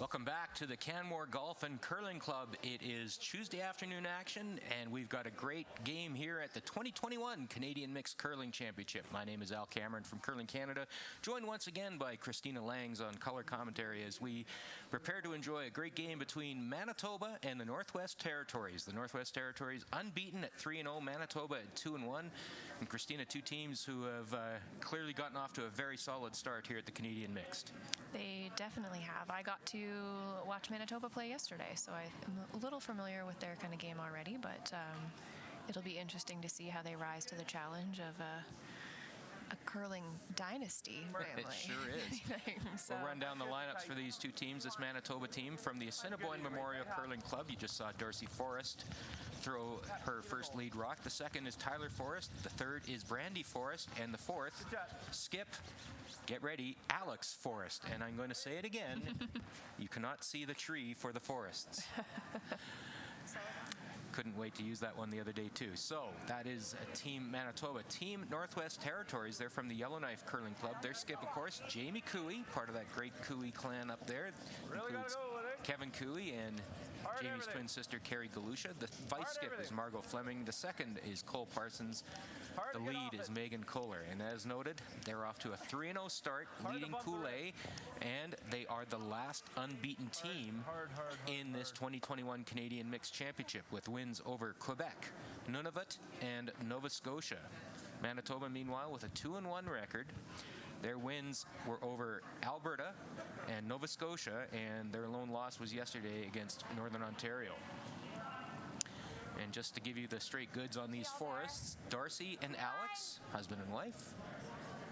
Welcome back to the Canmore Golf and Curling Club. It is Tuesday afternoon action, and we've got a great game here at the 2021 Canadian Mixed Curling Championship. My name is Al Cameron from Curling Canada, joined once again by Christina Langs on color commentary as we prepare to enjoy a great game between Manitoba and the Northwest Territories. The Northwest Territories unbeaten at 3-0, Manitoba at 2-1. And Christina, two teams who have clearly gotten off to a very solid start here at the Canadian Mixed. They definitely have. I got to watch Manitoba play yesterday, so I'm a little familiar with their kind of game already, but it'll be interesting to see how they rise to the challenge of a curling dynasty family. It sure is. So. We'll run down the lineups for these two teams. This Manitoba team from the Assiniboine Memorial Curling Club. You just saw Darcy Forrest throw her first lead rock. The second is Tyler Forrest. The third is Brandy Forrest. And the fourth, Skip, get ready, Alex Forrest. And I'm going to say it again. You cannot see the tree for the Forrests. Couldn't wait to use that one the other day too. So that is Team Manitoba. Team Northwest Territories, they're from the Yellowknife Curling Club. Their skip, of course, Jamie Cooey, part of that great Cooey clan up there. Includes Kevin Cooey and Jamie's twin sister Carrie Galusha. The vice skip is Margot Fleming. The second is Cole Parsons. The lead is Megan Kohler. And as noted, they're off to a 3-0 start, leading Pool A, and they are the last unbeaten team in this 2021 Canadian Mixed Championship, with wins over Quebec, Nunavut, and Nova Scotia. Manitoba, meanwhile, with a 2-1 record. Their wins were over Alberta and Nova Scotia, and their lone loss was yesterday against Northern Ontario. And just to give you the straight goods on these Forrests, Darcy and Alex, husband and wife.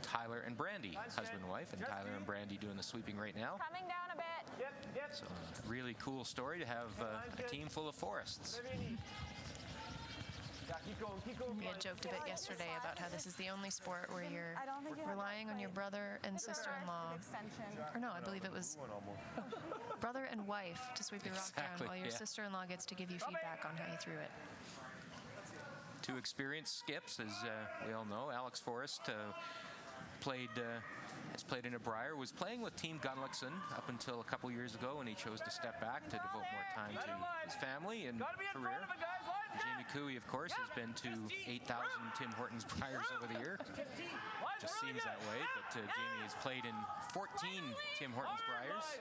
Tyler and Brandy, husband and wife, and Tyler and Brandy doing the sweeping right now. Coming down a bit. Yep. So a really cool story to have a team full of Forrests. Keep going. We had joked a bit yesterday about how this is the only sport where you're relying on your brother and sister-in-law, or no, I believe it was brother and wife to sweep your rock down, while your sister-in-law gets to give you feedback on how you threw it. Two experienced skips, as we all know. Alex Forrest has played in a Brier, was playing with Team Gunnlaugson up until a couple years ago when he chose to step back to devote more time to his family and career. Jamie Cooey, of course, has been to 8,000 Tim Hortons Briers over the year. Just seems that way, but Jamie has played in 14 Tim Hortons Briers.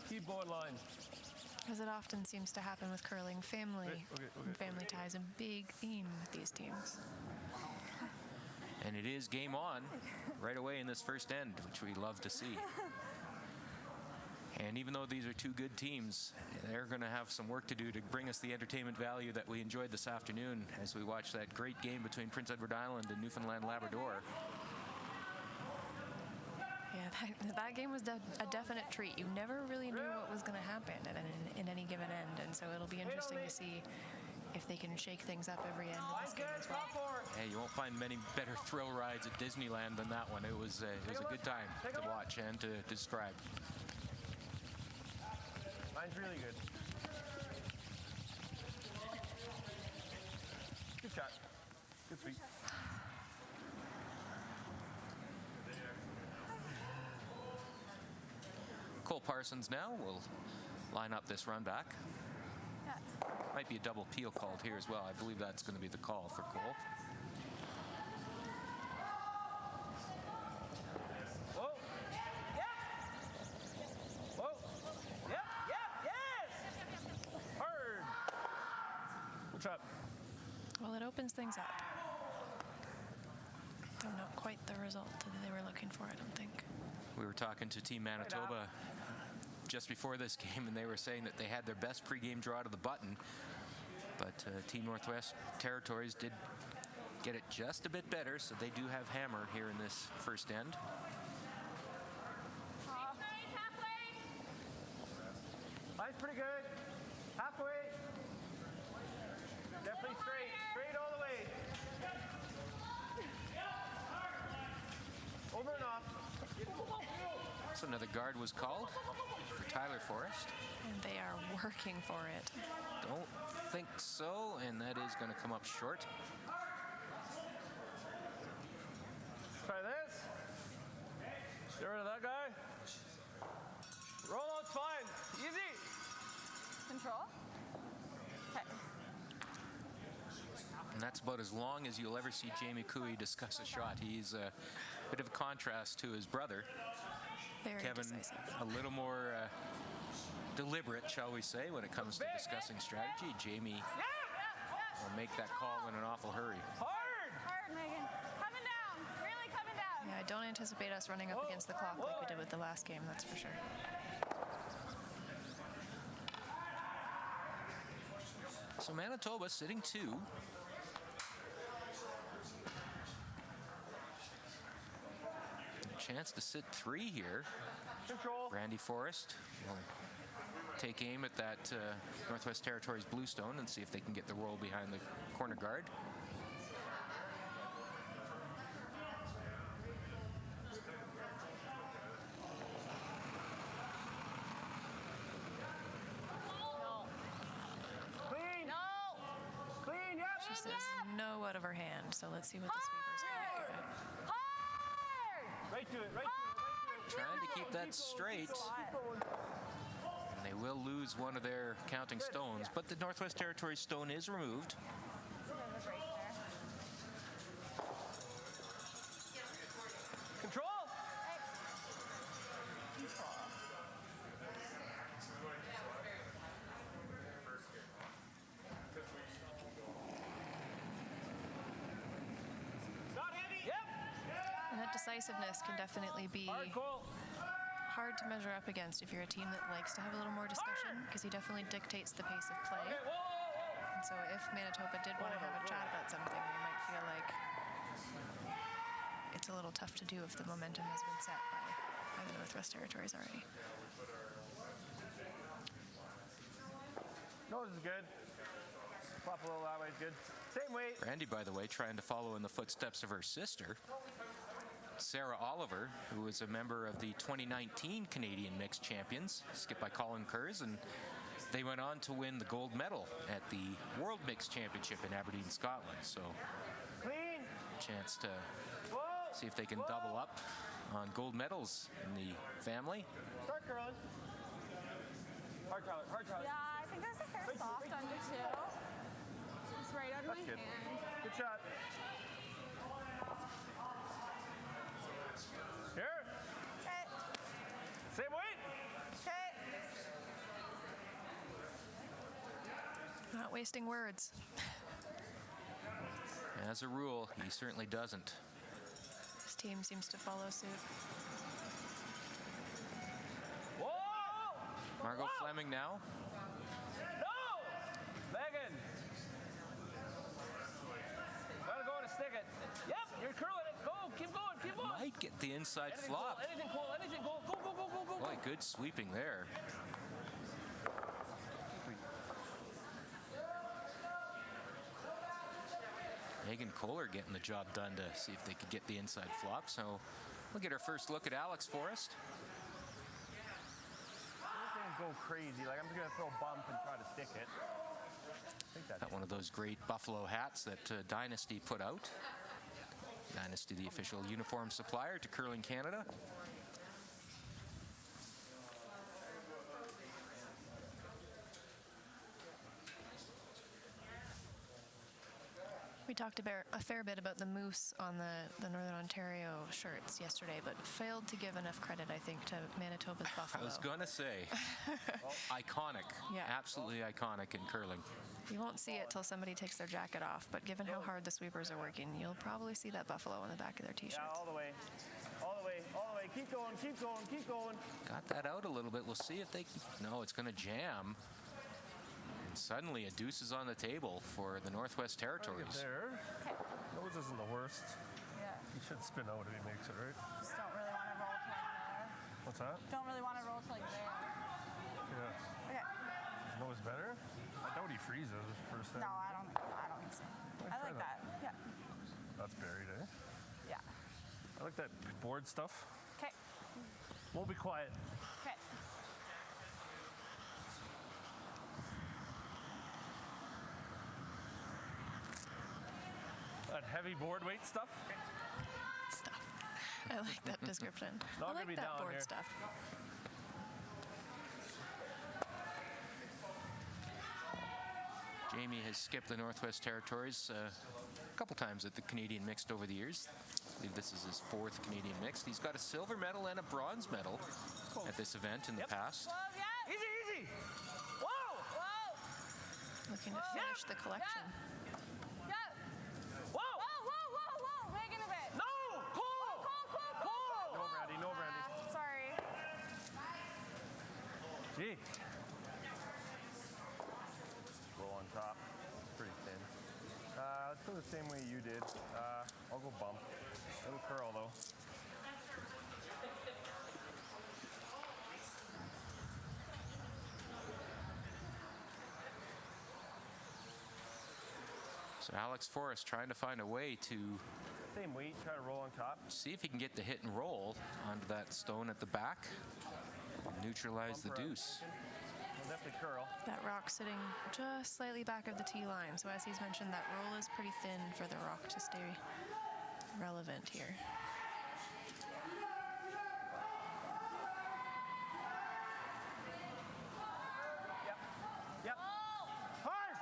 Keyboard line. As it often seems to happen with curling, family and family ties a big theme with these teams. And it is game on right away in this first end, which we love to see. And even though these are two good teams, they're going to have some work to do to bring us the entertainment value that we enjoyed this afternoon as we watched that great game between Prince Edward Island and Newfoundland Labrador. Yeah, that game was a definite treat. You never really knew what was going to happen in any given end, and so it'll be interesting to see if they can shake things up every end of this game as well. Hey, you won't find many better thrill rides at Disneyland than that one. It was a good time to watch and to describe. Mine's really good. Good shot. Good sweep. Cole Parsons now will line up this run back. Might be a double peel called here as well. I believe that's going to be the call for Cole. Whoa. Yep. Whoa. Yep. Yes. Hard. Good shot. Well, it opens things up. Though not quite the result that they were looking for, I don't think. We were talking to Team Manitoba just before this game, and they were saying that they had their best pregame draw to the button, but Team Northwest Territories did get it just a bit better, so they do have hammer here in this first end. Line's pretty good. Halfway. Definitely straight all the way. Over and off. So another guard was called for Tyler Forrest. And they are working for it. Don't think so, and that is going to come up short. Try this. Get rid of that guy. Control. Okay. And that's about as long as you'll ever see Jamie Cooey discuss a shot. He's a bit of a contrast to his brother, Very Kevin, decisive. a little more deliberate, shall we say, when it comes to discussing strategy. Jamie will make that call in an awful hurry. Hard, Megan. Coming down. Really coming down. Yeah, I don't anticipate us running up against the clock like we did with the last game, that's for sure. So Manitoba sitting 2. A chance to sit 3 here. Control. Randy Forrest will take aim at that Northwest Territories Bluestone and see if they can get the roll behind the corner guard. Clean. No. Clean. Yep. She says no out of her hand, so let's see what the sweeper's going to give it. Hard. Right to it. Right to it. Right to it. Trying to keep that straight. And they will lose one of their counting stones, but the Northwest Territories stone is removed. Control. Not heavy. Yep. And that decisiveness can definitely be Hard, Cole. hard to measure up against if you're a team that likes to have a little more discussion, because he definitely dictates the pace of play. Okay, whoa, whoa, whoa. And so if Manitoba did want to have a chat about something, they might feel like it's a little tough to do if the momentum has been set by the Northwest Territories already. Nose is good. Flop a little that way is good. Same weight. Randy, by the way, trying to follow in the footsteps of her sister, Sarah Oliver, who was a member of the 2019 Canadian Mixed Champions, skipped by Colin Kurz, and they went on to win the gold medal at the World Mixed Championship in Aberdeen, Scotland. So, Clean. chance to Whoa. see if they can double up on gold medals in the family. Start curling. Hard Tyler. Hard Tyler. Yeah, I think there's a hair soft under too. It's right on my That's good. hand. Good shot. Here. Okay. Same weight. Okay. Not wasting words. As a rule, he certainly doesn't. This team seems to follow suit. Whoa. Margot Whoa. Fleming now. No. Megan. Gotta go to stick it. Yep. You're curling it. Go. Keep going. Keep going. Might get the inside Anything flop. Cool. Anything cool. Anything cool. Go. Go. Go. Go. Go. Boy, good sweeping there. Megan Kohler getting the job done to see if they could get the inside flop. So we'll get our first look at Alex Forrest. Anything go crazy. Like I'm just gonna throw a bump and try to stick it. I think that's Got one of those great buffalo hats that Dynasty put out. Dynasty, the official uniform supplier to Curling Canada. We talked about a fair bit about the moose on the Northern Ontario shirts yesterday, but failed to give enough credit, I think, to Manitoba's I buffalo. was gonna say, iconic, Yeah. absolutely iconic in curling. You won't see it till somebody takes their jacket off, but given how hard the sweepers are working, you'll probably see that buffalo on the back of their t-shirts. Yeah, all the way. All the way. All the way. Keep going. Keep going. Keep going. Got that out a little bit. We'll see if they can. No, it's gonna jam. And suddenly a deuce is on the table for the Northwest Territories. There. Nose isn't the worst. Yeah. He should spin out if he makes it, right? Just don't really want to roll till like there. What's that? Don't really want to roll till like there. Yeah. Okay. Is nose better? I doubt he freezes first time. No, I don't think so. I try like that. Yeah. That's buried, eh? Yeah. I like that board stuff. Okay. We'll be quiet. Okay. That heavy board weight stuff. Stuff. I like that description. Not I gonna like be that down board here. stuff. Jamie has skipped the Northwest Territories a couple times at the Canadian Mixed over the years. I believe this is his 4th Canadian Mixed. He's got a silver medal and a bronze medal at this event in the past. Easy. Whoa! Looking to finish the collection. Whoa! Megan a bit. No! Pull! Pull! No, Brandy. Sorry. Gee. Roll on top. Pretty thin. Let's go the same way you did. I'll go bump. Little curl though. So Alex Forrest trying to find a way to Same weight, try to roll on top. see if he can get the hit and roll onto that stone at the back and neutralize the Bump her out. deuce. We'll definitely curl. That rock sitting just slightly back of the tee line. So as he's mentioned, that roll is pretty thin for the rock to stay relevant here. Yep. Hard!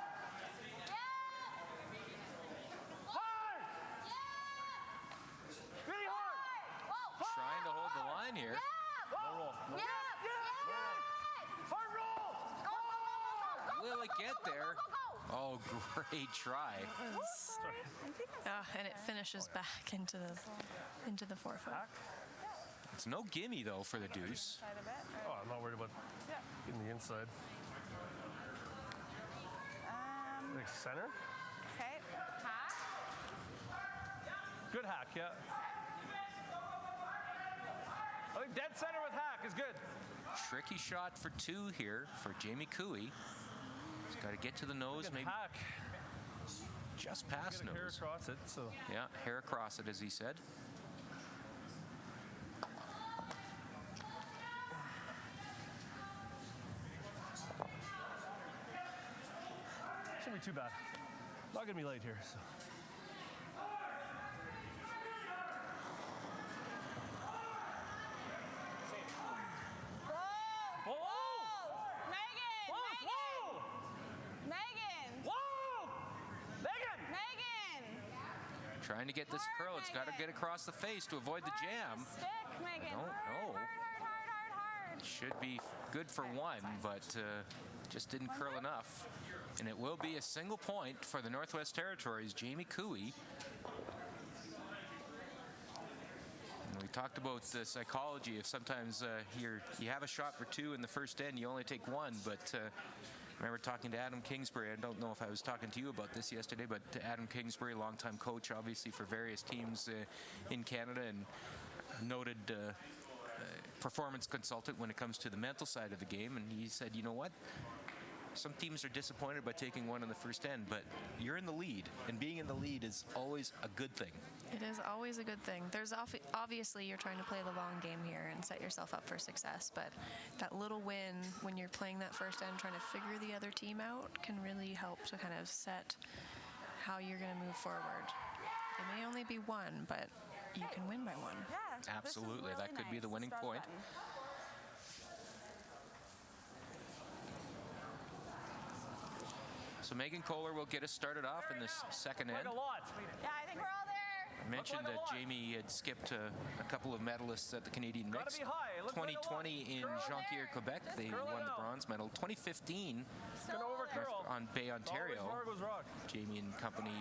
Hard! Really hard! Trying to hold the line here. No roll. No. Hard roll! Will it get there? Oh, great try. And it finishes back into the 4-foot. It's no gimme though for the deuce. Side a bit. Oh, I'm not worried about getting the inside. Like center? Okay. Hack. Good hack, yeah. I think dead center with hack is good. Tricky shot for 2 here for Jamie Cooey. He's got to get to the nose, Good maybe hack. just past Get a hair nose. across it, so. Yeah, hair across it, as he said. Shouldn't be too bad. Not gonna be late here, so. Whoa! Megan! Trying to get this curl. It's got to get across the face to avoid the jam. Stick, Megan. I don't know. Hard. Should be good for 1, but just didn't curl enough. And it will be a single point for the Northwest Territories, Jamie Cooey. And we talked about the psychology of sometimes you have a shot for 2 in the first end, you only take 1, but I remember talking to Adam Kingsbury. I don't know if I was talking to you about this yesterday, but Adam Kingsbury, longtime coach, obviously for various teams in Canada, and noted performance consultant when it comes to the mental side of the game. And he said, you know what? Some teams are disappointed by taking 1 in the first end, but you're in the lead, and being in the lead is always a good thing. It is always a good thing. There's obviously you're trying to play the long game here and set yourself up for success, but that little win when you're playing that first end, trying to figure the other team out, can really help to kind of set how you're going to move forward. It may only be 1, but you can win by 1. Yeah. this is Absolutely. really That could be nice. the winning Start point. button. So Megan Kohler will get us started off in this second end. Quite a lot. Yeah, I think we're all there. I mentioned Quite a that lot. Jamie had skipped a couple of medalists at the Canadian Gotta Mixed. be high. It looks like a lot. 2020 in Curl Jonquière, Quebec, they Curl it won the out. bronze medal. 2015 Gonna over curl. on Bay, Ontario, Margot's rock. Jamie and company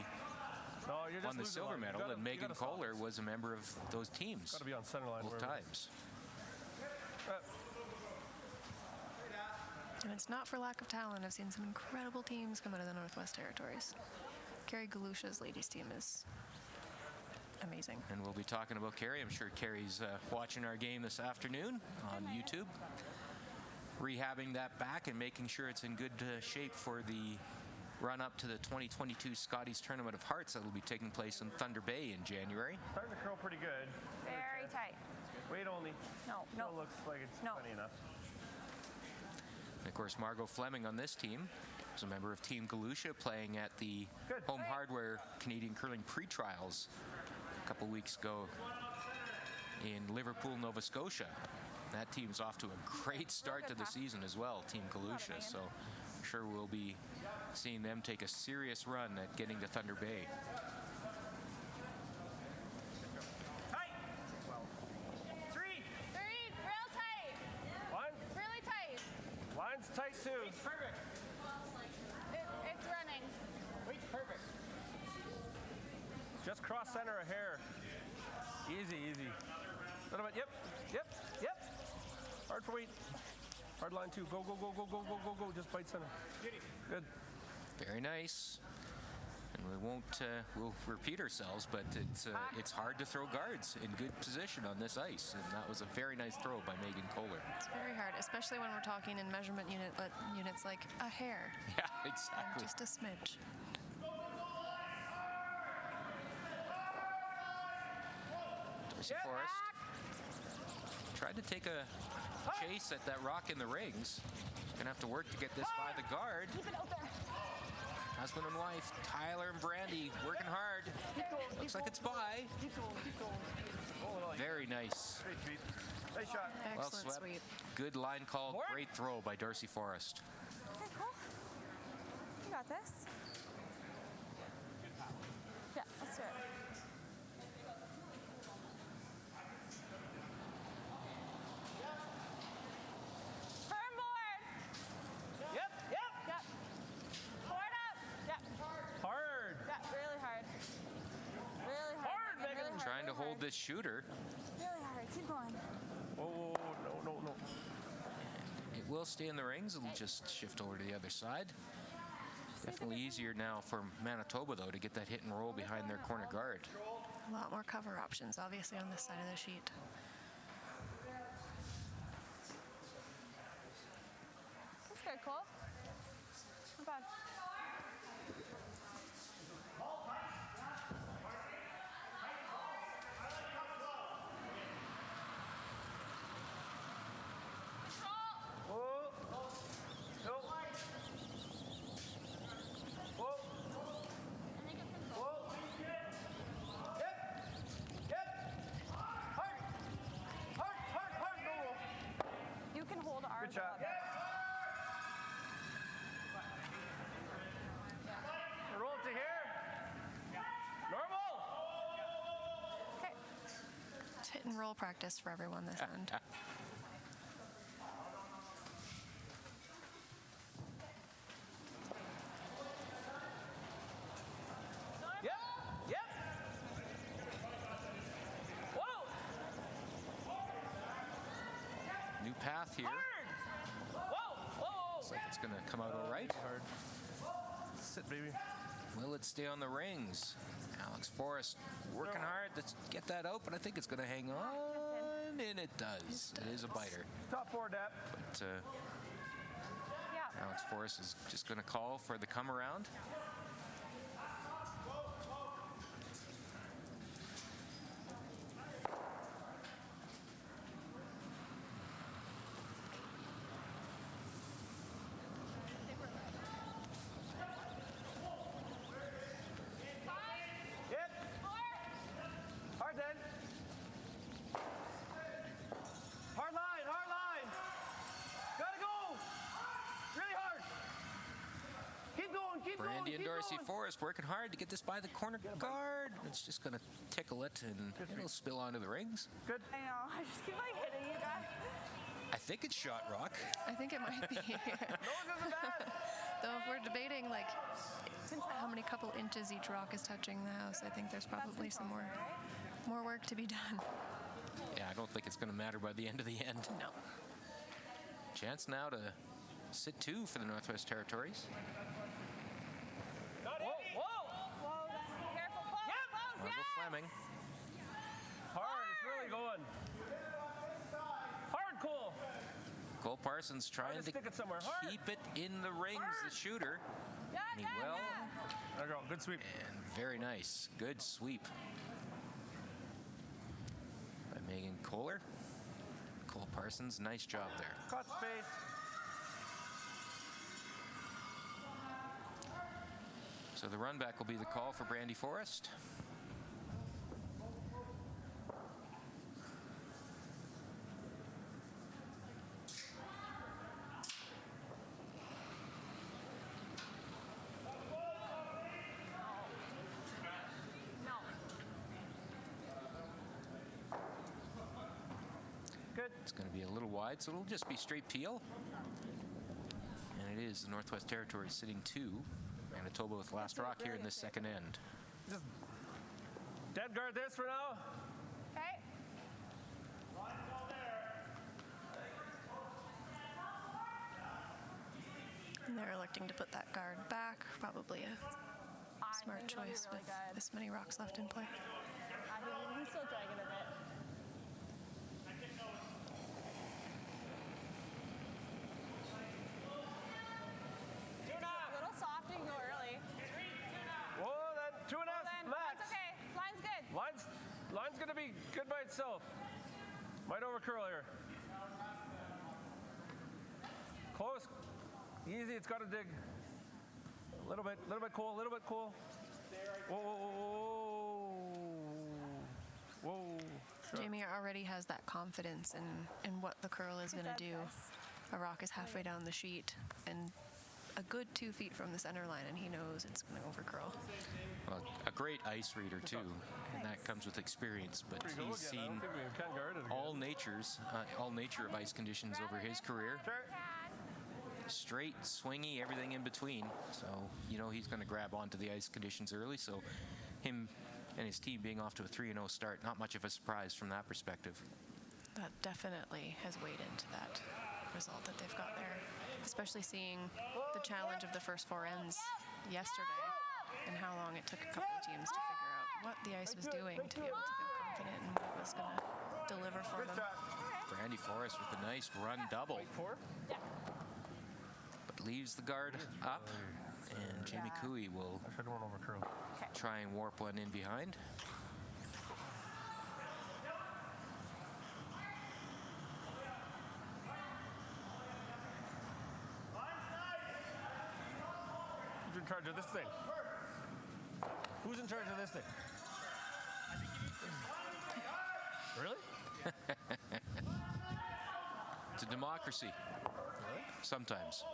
No, you're just won the losing silver line. You medal, gotta- and you Megan gotta stop Kohler this. was a member of those teams Gotta be on center line. both wherever. times. And it's not for lack of talent. I've seen some incredible teams come out of the Northwest Territories. Carrie Galusha's ladies team is amazing. And we'll be talking about Carrie. I'm sure Carrie's watching our game this afternoon on YouTube, rehabbing that back and making sure it's in good shape for the run up to the 2022 Scotties Tournament of Hearts that will be taking place in Thunder Bay in January. Starting to curl pretty good. Very tight. Weight only. No. Still looks like it's No. plenty enough. And of course, Margot Fleming on this team is a member of Team Galusha, playing at the Good. Home Hardware Canadian Curling Pre-Trials a couple weeks ago in Liverpool, Nova Scotia. That team's off to a great start to the season as well, Team Galusha. So sure we'll be seeing them take a serious run at getting to Thunder Bay. Tight. Three. Real tight. One. Really tight. Line's tight too. Perfect. It's running. Weight's perfect. Just cross center a hair. Easy, easy. Little bit. Yep. Hard for weight. Hard line too. Go. Just bite center. Good. Very nice. And we won't, we'll repeat ourselves, but it's hard to throw guards in good position on this ice. And that was a very nice throw by Megan Kohler. It's very hard, especially when we're talking in measurement units like a hair. Yeah, exactly. Just a smidge. Darcy Forrest tried to take a chase at that rock in the rings. Gonna have to work to get this by the guard. Keep it out there. Husband and wife, Tyler and Brandy, working hard. Looks like it's by. Keep going. Very nice. Great sweep. Nice shot. Well Excellent swept. sweep. Good line call. Great throw by Darcy Forrest. Okay, cool. You got this. Yeah, let's do it. Turn board. Yep. Yep. Board up. Yep. Hard. Yeah, really hard. Really hard. Hard, Megan. Really hard. Trying to really hold hard. this shooter. Really hard. Keep going. Whoa. No. It will stay in the rings. It'll just shift over to the other side. Definitely easier now for Manitoba, though, to get that hit and roll behind their corner guard. A lot more cover options, obviously, on this side of the sheet. That's good, Cole. Not bad. Whoa. No. Whoa. Yep. Hard. No. You can hold ours. Good shot. Roll it to here. Normal. Okay. It's hit and roll practice for everyone this end. Yep. Whoa. New path here. Whoa. Looks like it's going to come out all right. Hard. Sit, baby. Will it stay on the rings? Alex Forrest working hard to get that out, but I think it's going to hang on, and it does. It is a biter. Top four, Dap. But Yeah. Alex Forrest is just going to call for the come around. Hit. Hard then. Hard line. Gotta go. Really hard. Keep going. Brandy and keep Darcy going. Forrest working hard to get this by the corner guard. It's just going to tickle it, and it'll spill onto the rings. Good. I know. I just keep hitting you guys. I think it's shot rock. I think it might be. No, it isn't bad. Though if we're debating how many couple inches each rock is touching the house, I think there's probably some more work to be done. Yeah, I don't think it's going to matter by the end of the end. No. Chance now to sit two for the Northwest Territories. Whoa. Whoa, then. Careful. Close. Marvel Yes. Fleming. Hard. It's really going. Hard, Cole. Cole Parsons trying to stick it somewhere. Hard. keep it in the rings, the shooter. Yeah, And he will. There you go. Good sweep. And very nice. Good sweep by Megan Kohler. Cole Parsons, nice job there. Caught space. So the run back will be the call for Brandy Forrest. It's going to be a little wide, so it'll just be straight peel. And it is the Northwest Territories sitting 2. Manitoba with last rock here in the second end. Just dead guard this for now. Okay. And they're electing to put that guard back. Probably a smart think it'll be choice really with good. this many rocks left in play. I think we can still drag it a bit. A little soft, you can go early. Whoa, then 2.5 Then max. line's okay. Line's good. Line's going to be good by itself. Might overcurl here. Close. Easy, it's got to dig. A little bit cool, a little bit cool. Whoa, whoa, whoa, whoa. Whoa. Jamie already has that confidence in what the curl is going to do. A rock is halfway down the sheet and a good 2 feet from the center line, and he knows it's going to overcurl. Well, a great ice reader, too, and that comes with experience. But Pretty good he's again. I don't seen think we can guard it again. all nature of ice conditions over his career. Straight, swingy, everything in between. So, you know, he's going to grab onto the ice conditions early. So, him and his team being off to a 3-0 start, not much of a surprise from that perspective. That definitely has weighed into that result that they've got there, especially seeing the challenge of the first 4 ends yesterday and how long it took a couple of teams to figure out what the ice was doing to be able to feel confident in what it was going to deliver for them. Brandy Forrest with a nice run double. But leaves the guard up, and Jamie Cooey will I should have went over curl. try and warp one in behind. Who's in charge of this thing? Who's in charge of this thing? Really? It's a democracy. Sometimes.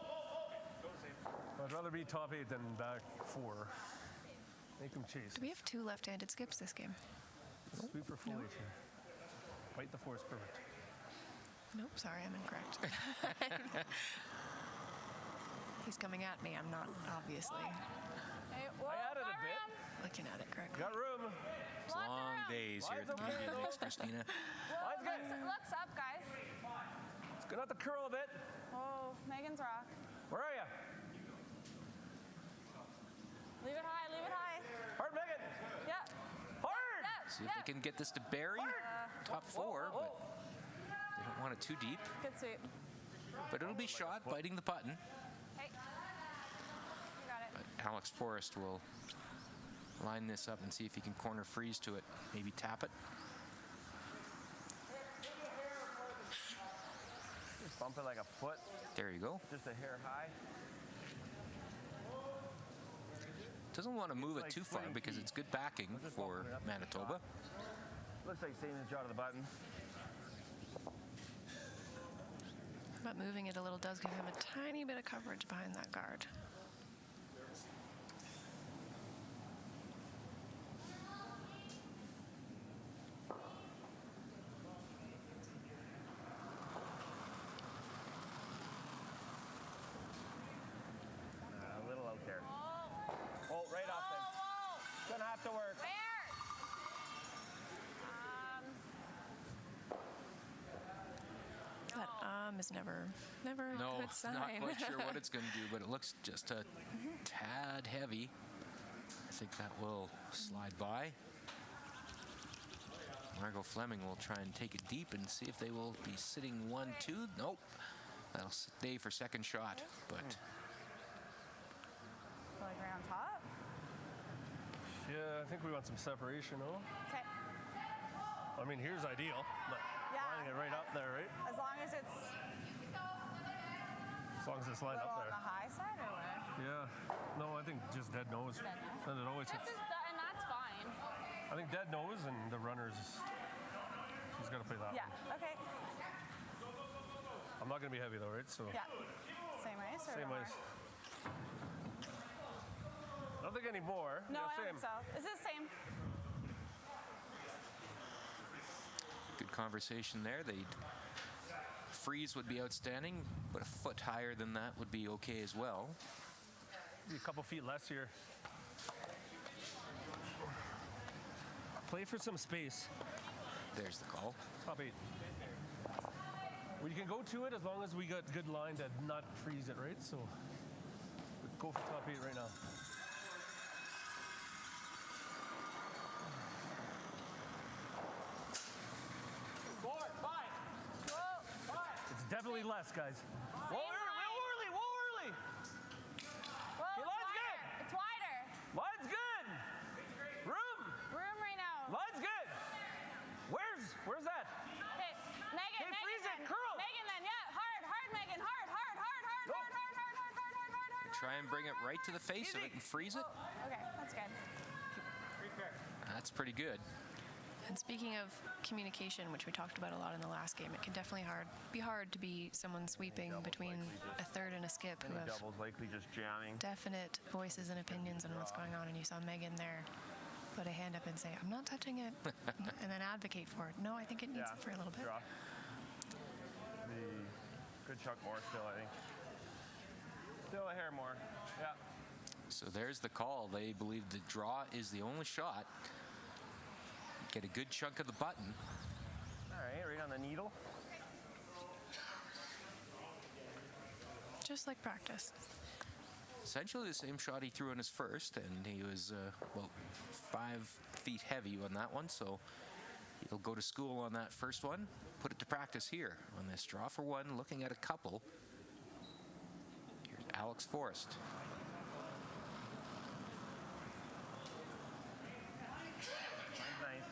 I'd rather be top 8 than back 4. Make them chase. Do we have 2 left-handed skips this game? Sweep or full H here. Bite the force, perfect. Nope, sorry, I'm incorrect. He's coming at me. I'm not, obviously, Hey, whoa, I added a got bit. room. looking at it correctly. Got room. It's long days here at the Canadian Lakes, Christina. Line's good. Looks up, guys. It's gonna have to curl a bit. Oh, Megan's rock. Where are you? Leave it high, leave it high. Hard, Megan. Yeah. Hard. Yeah. See if they can get this to Barry. Top 4, but they don't want it too deep. Good sweep. But it'll be shot, biting the button. Hey. You got it. But Alex Forrest will line this up and see if he can corner freeze to it. Maybe tap it. Just bump it like a foot, There you go. just a hair high. Doesn't want to move it like too far swing because key. it's good backing just for open it up to the Manitoba. Looks like same as shot of the button. But moving it a little does give him a tiny bit of coverage behind that guard. A little out there. Oh, right off then. Whoa. Gonna have to work. Where? That is never a No, good sign. not quite sure what it's going to do, but it looks just a tad heavy. I think that will slide by. Margot Fleming will try and take it deep and see if they will be sitting 1-2. Nope. That'll stay for second shot, but Like right on top? Yeah, I think we want some separation, no? Okay. I mean, here's ideal, but Yeah. lining it right up there, right? As long as it's As long as it's a lined little up on the there. high side or where? Yeah. No, I think just dead nose. Dead nose? And it always hits. And that's fine. I think dead nose and the runners. He's got to play that Yeah. one. Okay. I'm not going to be heavy though, right? So Yeah. Same ice or same more? ice. I don't think any more. No, Yeah, I don't same. think so. Is it the same? good conversation there. They'd freeze would be outstanding, but a foot higher than that would be okay as well. Be a couple feet less here. Play for some space. There's the call. Top 8. We can go to it as long as we got good line to not freeze it, right? So go for top 8 right now. It's definitely less, guys. Whoa, early. Whoa, Hey, line's good. It's wider. Line's good. Room. Room right now. Line's good. Where's that? Okay, Megan, Hey, freeze it, curl. Megan, then, yeah, hard, Megan, hard. Try and bring it right to the face of it and freeze it. Okay, that's good. That's pretty good. And speaking of communication, which we talked about a lot in the last game, it can definitely be hard to be someone sweeping between a third and a skip who have Doubles likely just jamming. definite voices and opinions on what's going on. And you saw Megan there put a hand up and say, I'm not touching it, and then advocate for it. No, I think it needs it for a little bit. Draw. Good chunk more still, I think. Still a hair more. Yeah. So there's the call. They believe the draw is the only shot. Get a good chunk of the button. All right on the needle. Just like practice. Essentially the same shot he threw in his first, and he was about 5 feet heavy on that one, so he'll go to school on that first one, put it to practice here on this draw for one, looking at a couple. Here's Alex Forrest. Nice.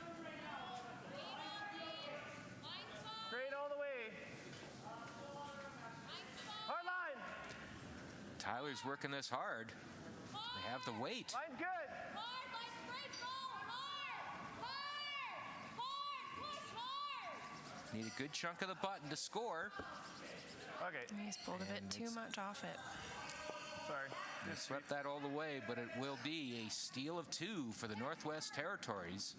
Straight all the way. Hard line. Tyler's working this hard. They have the weight. Line's good. Need a good chunk of the button to score. Okay. He's pulled a bit too much off it. Sorry. They swept that all the way, but it will be a steal of 2 for the Northwest Territories.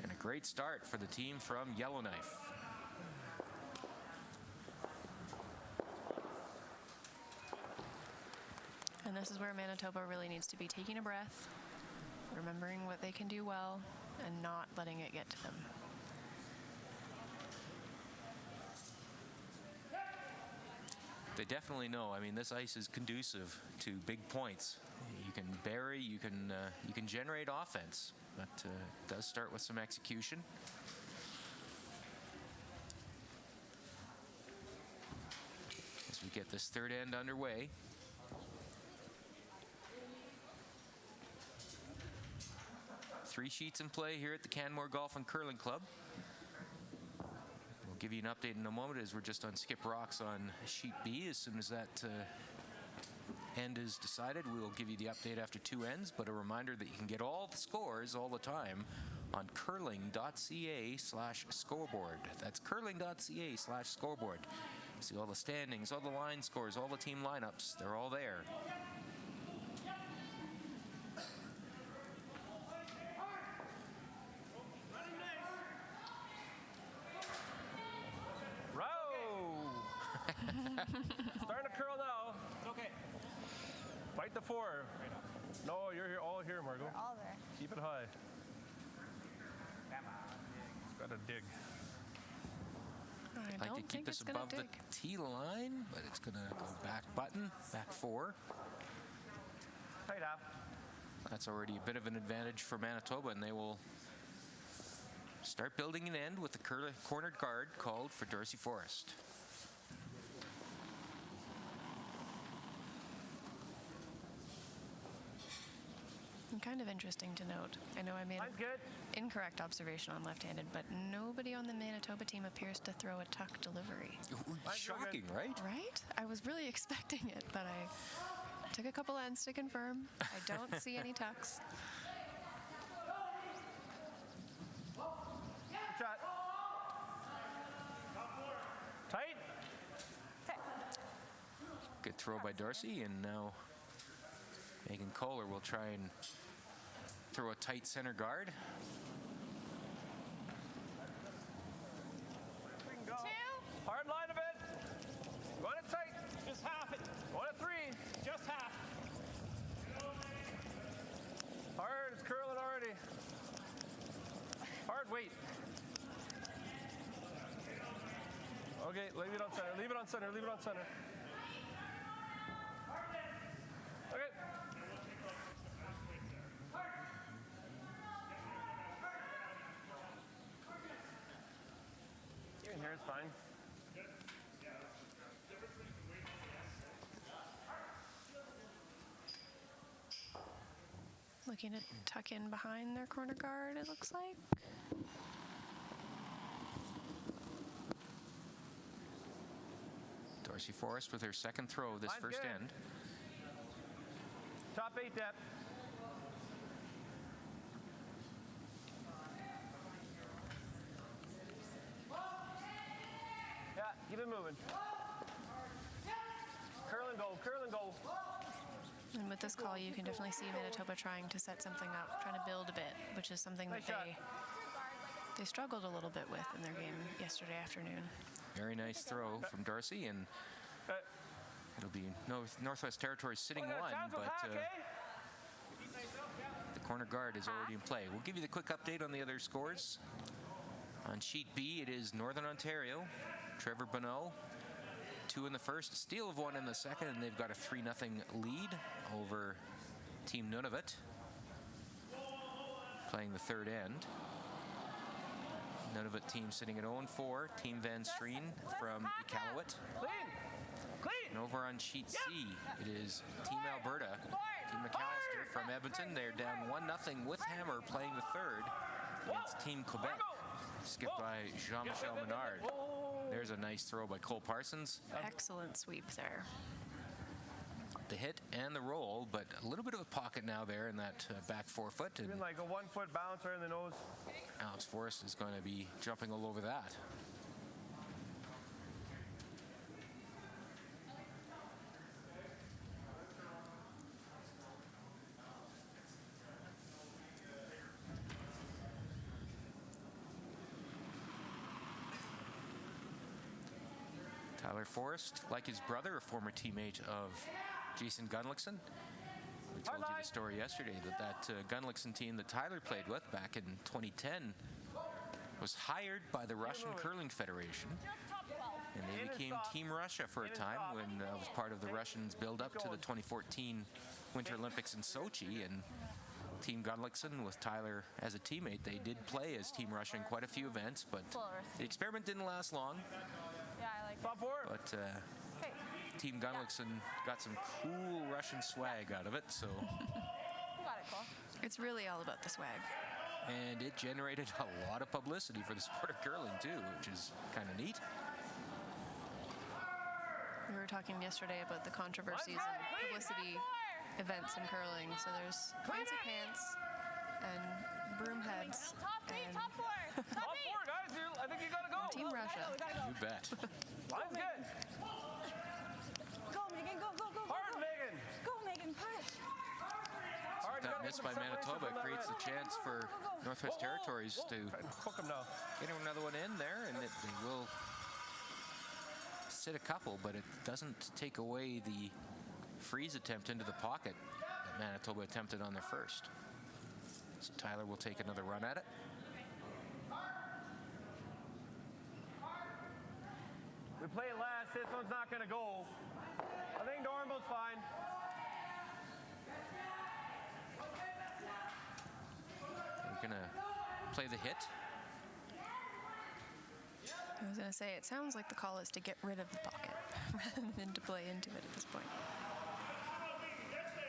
And a great start for the team from Yellowknife. And this is where Manitoba really needs to be taking a breath, remembering what they can do well, and not letting it get to them. They definitely know. I mean, this ice is conducive to big points. You can bury, you can generate offense, but it does start with some execution. As we get this third end underway. Three sheets in play here at the Canmore Golf and Curling Club. We'll give you an update in a moment as we're just on Skip Rocks on sheet B. As soon as that end is decided, we will give you the update after 2 ends, but a reminder that you can get all the scores all the time on curling.ca/scoreboard. That's curling.ca/scoreboard. See all the standings, all the line scores, all the team lineups. They're all there. Starting to curl now. Okay. Fight the 4. No, you're here, all here, Margot. We're all there. Keep it high. It's got to dig. I Like don't to keep think this it's going above to the dig. tee line, but it's going to go back button, back 4. Tight half. That's already a bit of an advantage for Manitoba, and they will start building an end with the cornered guard called for Darcy Forrest. And kind of interesting to note. I know I made Line's good. an incorrect observation on left-handed, but nobody on the Manitoba team appears to throw a tuck delivery. Shocking, right? Right? I was really expecting it, but I took a couple ends to confirm. I don't see any tucks. Good shot. Tight. Good throw by Darcy, and now Megan Kohler will try and throw a tight center guard. We can go. 2. Hard line of it. wait. Okay, leave it on center. Leave it on center. Leave it on center. Okay. In here is fine. Looking to tuck in behind their corner guard, it looks like. Darcy Forrest with her second throw of this Mine's first good. end. Top 8 depth. Yeah, keep it moving. Curl and go, curl and go. And with this call, you can definitely see Manitoba trying to set something up, trying to build a bit, which is something Nice that shot. they struggled a little bit with in their game yesterday afternoon. Very nice throw from Darcy, and it'll be Northwest Territories sitting one, but the corner guard is already in play. We'll give you the quick update on the other scores. On sheet B, it is Northern Ontario, Trevor Bonneau, 2 in the first, steal of 1 in the second, and they've got a 3-0 lead over Team Nunavut, playing the third end. Nunavut team sitting at 0-4, Team Van Strien from Iqaluit. And over on sheet C, it is Team Alberta, Team McAllister from Edmonton. They're down 1-0 with Hammer playing the third against Team Quebec, skipped by Jean-Michel Menard. There's a nice throw by Cole Parsons. Excellent sweep there. The hit and the roll, but a little bit of a pocket now there in that back forefoot. And Even like a 1-foot bounce right in the nose. Alex Forrest is going to be jumping all over that. Tyler Forrest, like his brother, a former teammate of Jason Gunlickson. We told you the story yesterday that Gunlickson team that Tyler played with back in 2010 was hired by the Russian Curling Federation, and they became Team Russia for a time when it was part of the Russians' build-up to the 2014 Winter Olympics in Sochi. And Team Gunlickson with Tyler as a teammate, they did play as Team Russia in quite a few events, but the experiment didn't last long. Yeah, I like Top 4. But Team Gunlickson got some cool Russian swag out of it, so. You got it, Cole. It's really all about the swag. And it generated a lot of publicity for the sport of curling too, which is kind of neat. We were talking yesterday about the controversies and publicity events in curling. So there's fancy pants and broom heads. Top 8, and top 4. Top 4, guys. I think you gotta go. Team Russia. You bet. Line's good. Go, Megan, go, go, go, go. Hard, Megan. Go, Megan, push. Hard, That miss by Manitoba creates the chance for Northwest Territories to Hook him now. get another one in there, and they will sit a couple, but it doesn't take away the freeze attempt into the pocket that Manitoba attempted on their first. So Tyler will take another run at it. We play it last. This one's not going to go. I think Dornbill's fine. We're going to play the hit. I was going to say, it sounds like the call is to get rid of the pocket rather than to play into it at this point.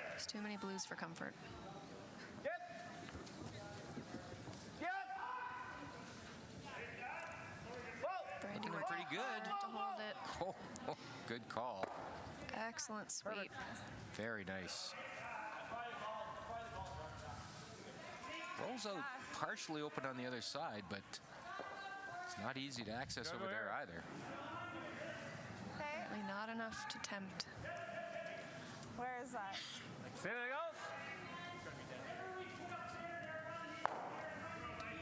There's too many blues for comfort. Get. Get. Brandy Doing pretty good. to hold it. Oh, good call. Excellent sweep. Very nice. Rolls out partially open on the other side, but it's not easy to access over there either. Apparently not enough to tempt. Where is that? See anything else?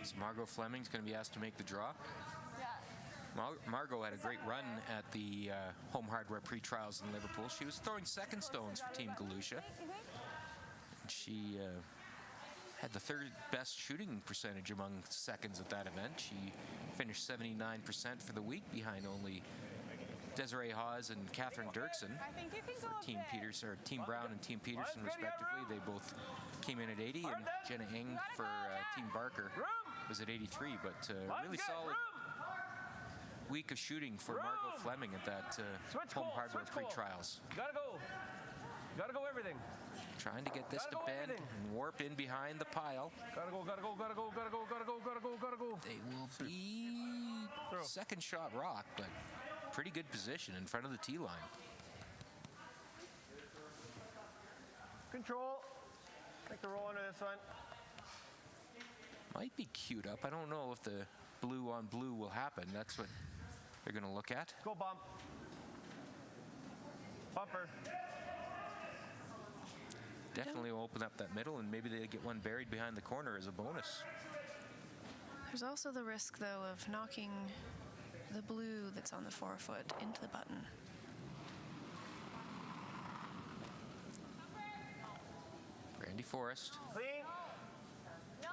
So Margot Fleming's going to be asked to make the draw. Yeah. Margot had a great run at the home hardware pre-trials in Liverpool. She was throwing second stones for Team Galusha. She had the third best shooting percentage among seconds at that event. She finished 79% for the week, behind only Desiree Hawes and Catherine Dirksen I think you can go for a Team bit. Peterson, or Team Brown and Team Peterson respectively. They both came in at 80, and Jenna Eng for Team Barker was at 83. But really solid week of shooting for Margot Fleming at that home hardware pre-trials. Gotta go. Gotta go everything. Trying to get this to bend and warp in behind the pile. Gotta go, gotta go, gotta go, gotta go, gotta go, gotta go, gotta go. They will be second shot rock, but pretty good position in front of the tee line. Control. Take the roll under this one. Might be queued up. I don't know if the blue on blue will happen. That's what they're going to look at. Go bump. Bumper. Definitely will open up that middle, and maybe they get one buried behind the corner as a bonus. There's also the risk, though, of knocking the blue that's on the forefoot into the button. Brandy Forrest. Clean. No.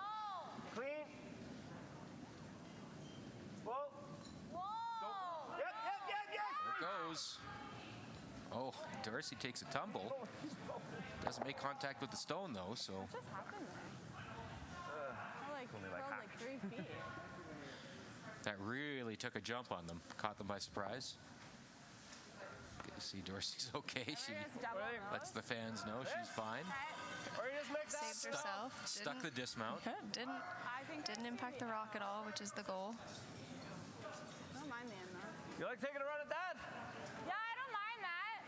Clean. Whoa. Whoa. Yep, yep, yep, yep. There it goes. Oh, Darcy takes a tumble. Doesn't make contact with the stone, though, so What just happened there? I only like fell half. like 3 feet. that really took a jump on them. Caught them by surprise. Good to see Dorsey's okay. She Just double lets the fans know she's fine. Or you just make that. Saved herself. Stuck the dismount. Didn't I think didn't impact the rock at all, which is the goal. I don't mind the end though. You like taking a run at that? Yeah, I don't mind that.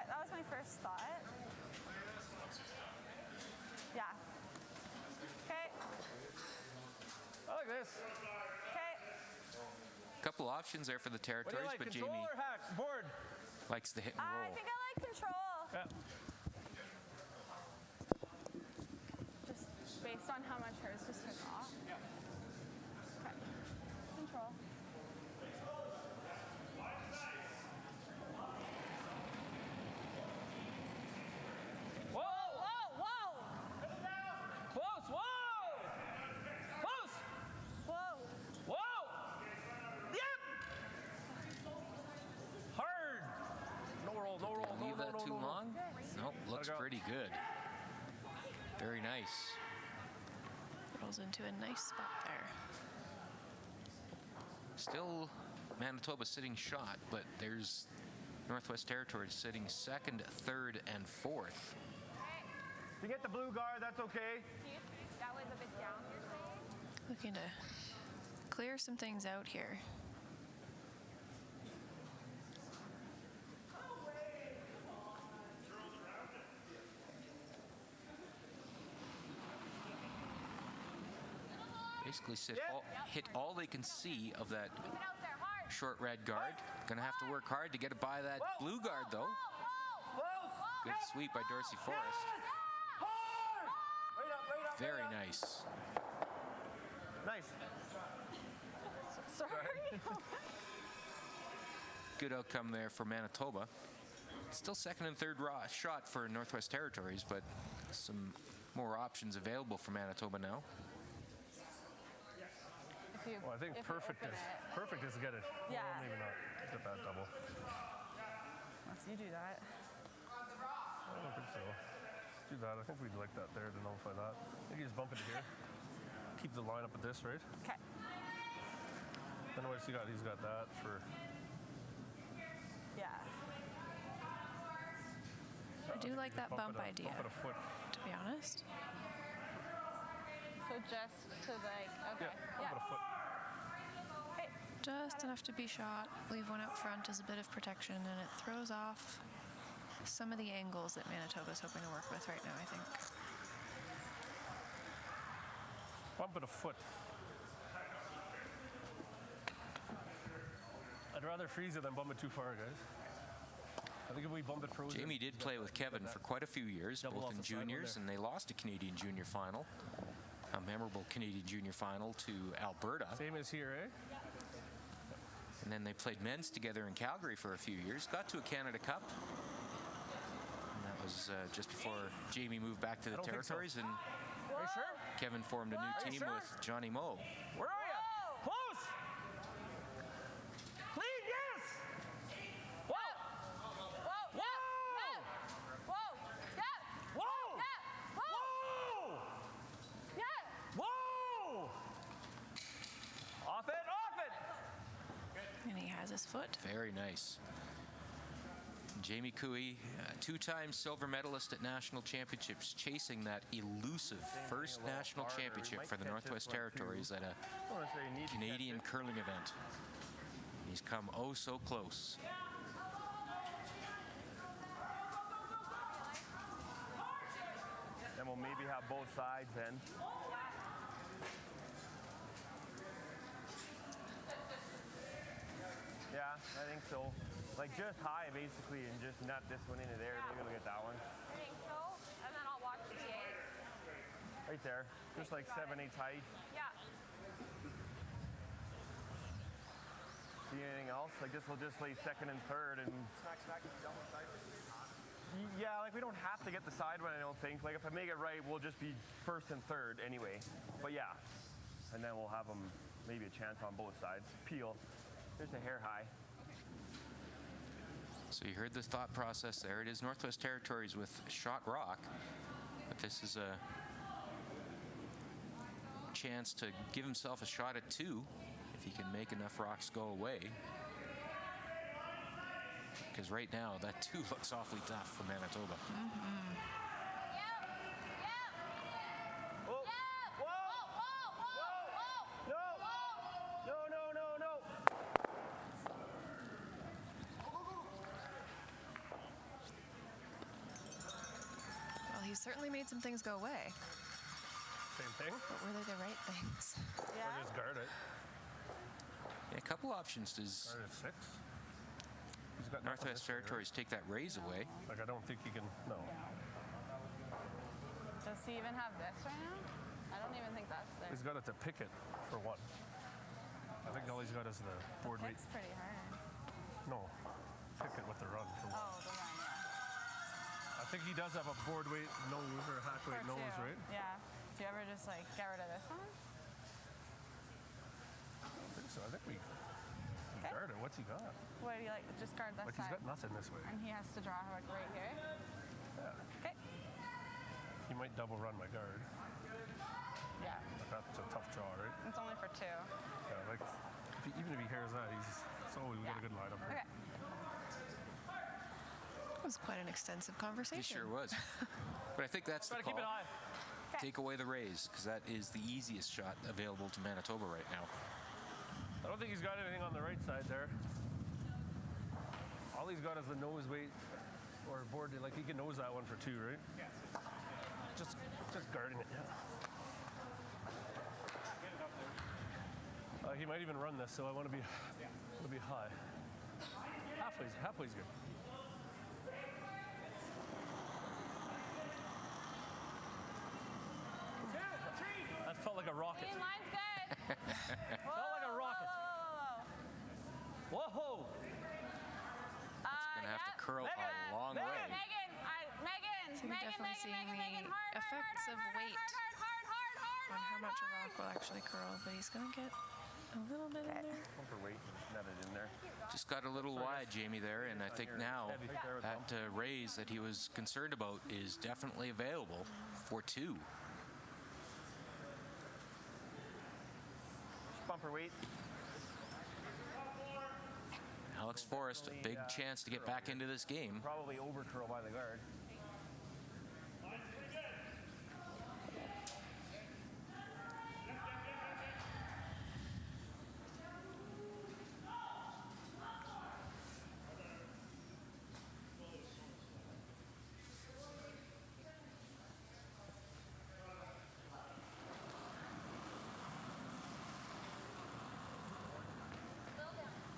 That was my first thought. Yeah. Okay. I like this. Okay. Couple options there for the What do you territories, like, but control Jamie or hack? Board? likes the hit and I roll. think I like control. Yeah. Just based on how much hers just took off. Yeah. Okay. Control. Whoa! Whoa! Whoa! Close! Whoa! Close! Whoa! Whoa! Yep! Hard! No roll, no roll, no, Leave no, that no, too no, no. long? Nope, looks go. pretty good. Very nice. Rolls into a nice spot there. Still Manitoba sitting shot, but there's Northwest Territories sitting second, third, and fourth. You get the blue guard, that's okay. That was a bit down, you're saying? Looking to clear some things out here. Basically hit all they can see of that Keep it out there, hard. short red guard. Gonna have to work hard to get it by that blue guard, though. Whoa! Close! Good sweep by Dorsey Forrest. Hard! Right up, right up, Very right up. nice. Nice. Sorry. Good outcome there for Manitoba. Still second and third shot for Northwest Territories, but some more options available for Manitoba now. Well, I think perfect is get it. Yeah. Well, maybe not. Get that double. Unless you do that. I don't think so. Do that. I think we'd like that there to nullify that. I think you just bump it here. Keep the line up at this, right? Okay. Then what's he got? He's got that for. Yeah. I do like that bump Bump idea, it a foot. to be honest. So just to like, okay. Bump it a foot. Hey. Just enough to be shot. Leave one out front as a bit of protection, and it throws off some of the angles that Manitoba's hoping to work with right now, I think. Bump it a foot. I'd rather freeze it than bump it too far, guys. I think if we bump it frozen. Jamie did play with Kevin for quite a few years, Double both off in the side one juniors, there. and they lost a Canadian junior final, a memorable Canadian junior final to Alberta. Same as here, eh? And then they played men's together in Calgary for a few years, got to a Canada Cup. And that was just before Jamie moved back to the don't think so. territories, and Are you sure? Kevin formed a new Are you team sure? with Johnny Moe. Where are you? Whoa! Close! Clean, yes! Whoa! Whoa! Whoa! Yeah! Whoa! Yeah! Whoa! Yeah! Whoa! Whoa! Yeah! Whoa! Off it, off it! And he has his foot. Very nice. Jamie Cooey, two-time silver medalist at national championships, chasing that elusive first a little national harder. We championship might for the catch Northwest this one, Territories too. at a I want to say you need to catch Canadian it. curling event. He's come oh so close. Then we'll maybe have both sides then. Yeah, I think so. Like just high basically and just nut this one into there. Maybe we'll get that one. I think so. And then I'll watch the 8. Right there. Just like 7/8 height. Yeah. See anything else? Like this will just lay second and third and yeah, like we don't have to get the side one, I don't think. Like if I make it right, we'll just be first and third anyway. But yeah. And then we'll have them maybe a chance on both sides. Peel. There's a hair high. So you heard the thought process there. It is Northwest Territories with Shot Rock, but this is a chance to give himself a shot at 2 if he can make enough rocks go away. Because right now, that 2 looks awfully tough for Manitoba. Whoa! Whoa! No! No, no, no, no! Well, he certainly made some things go away. Same thing? But were they the right things? Yeah. Or just guard it. Yeah, a couple options. Does Guard at 6. He's got nothing Northwest this way, right? Territories take that raise away? Like I don't think he can. No. Does he even have this right now? I don't even think that's there. He's got it to pick it for 1. I think all he's got is the board weight. Pick's pretty hard. No, pick it with the run for 1. Oh, the one, yeah. I think he does have a board weight nose or a hack weight For nose, 2. right? Yeah. Do you ever just like get rid of this one? I don't think so. I think we Okay. guard it. What's he got? What do you like? Just guard this Like he's side. got nothing this way. And he has to draw like right here. Yeah. Okay. He might double run my guard. Yeah. But that's a tough draw, right? It's only for 2. Yeah, like even if he hears that, so we got a good lineup here. Okay. It was quite an extensive conversation. He sure was. But I think that's the Gotta keep call. it high. Take away the raise, because that is the easiest shot available to Manitoba right now. I don't think he's got anything on the right side there. All he's got is the nose weight or board. Like he can nose that one for 2, right? Yes. Just guarding it. Yeah. He might even run this, so I want to be high. Halfway's good. That felt like a rocket. Green line's good. Whoa, Felt like a rocket. Whoa, whoa, Whoa! Gonna have to curl Megan! a long way. Megan, So you're definitely seeing the hard, effects hard, of hard, weight hard, on how much a rock will actually curl, but he's going to get a little bit in there. Overweight, nutted in there. Just got a little wide, Jamie, there, and I think now that raise that he was concerned about is definitely available for 2. Bumper weight. Alex Forrest, a big chance to get back into this game. Probably over curl by the guard.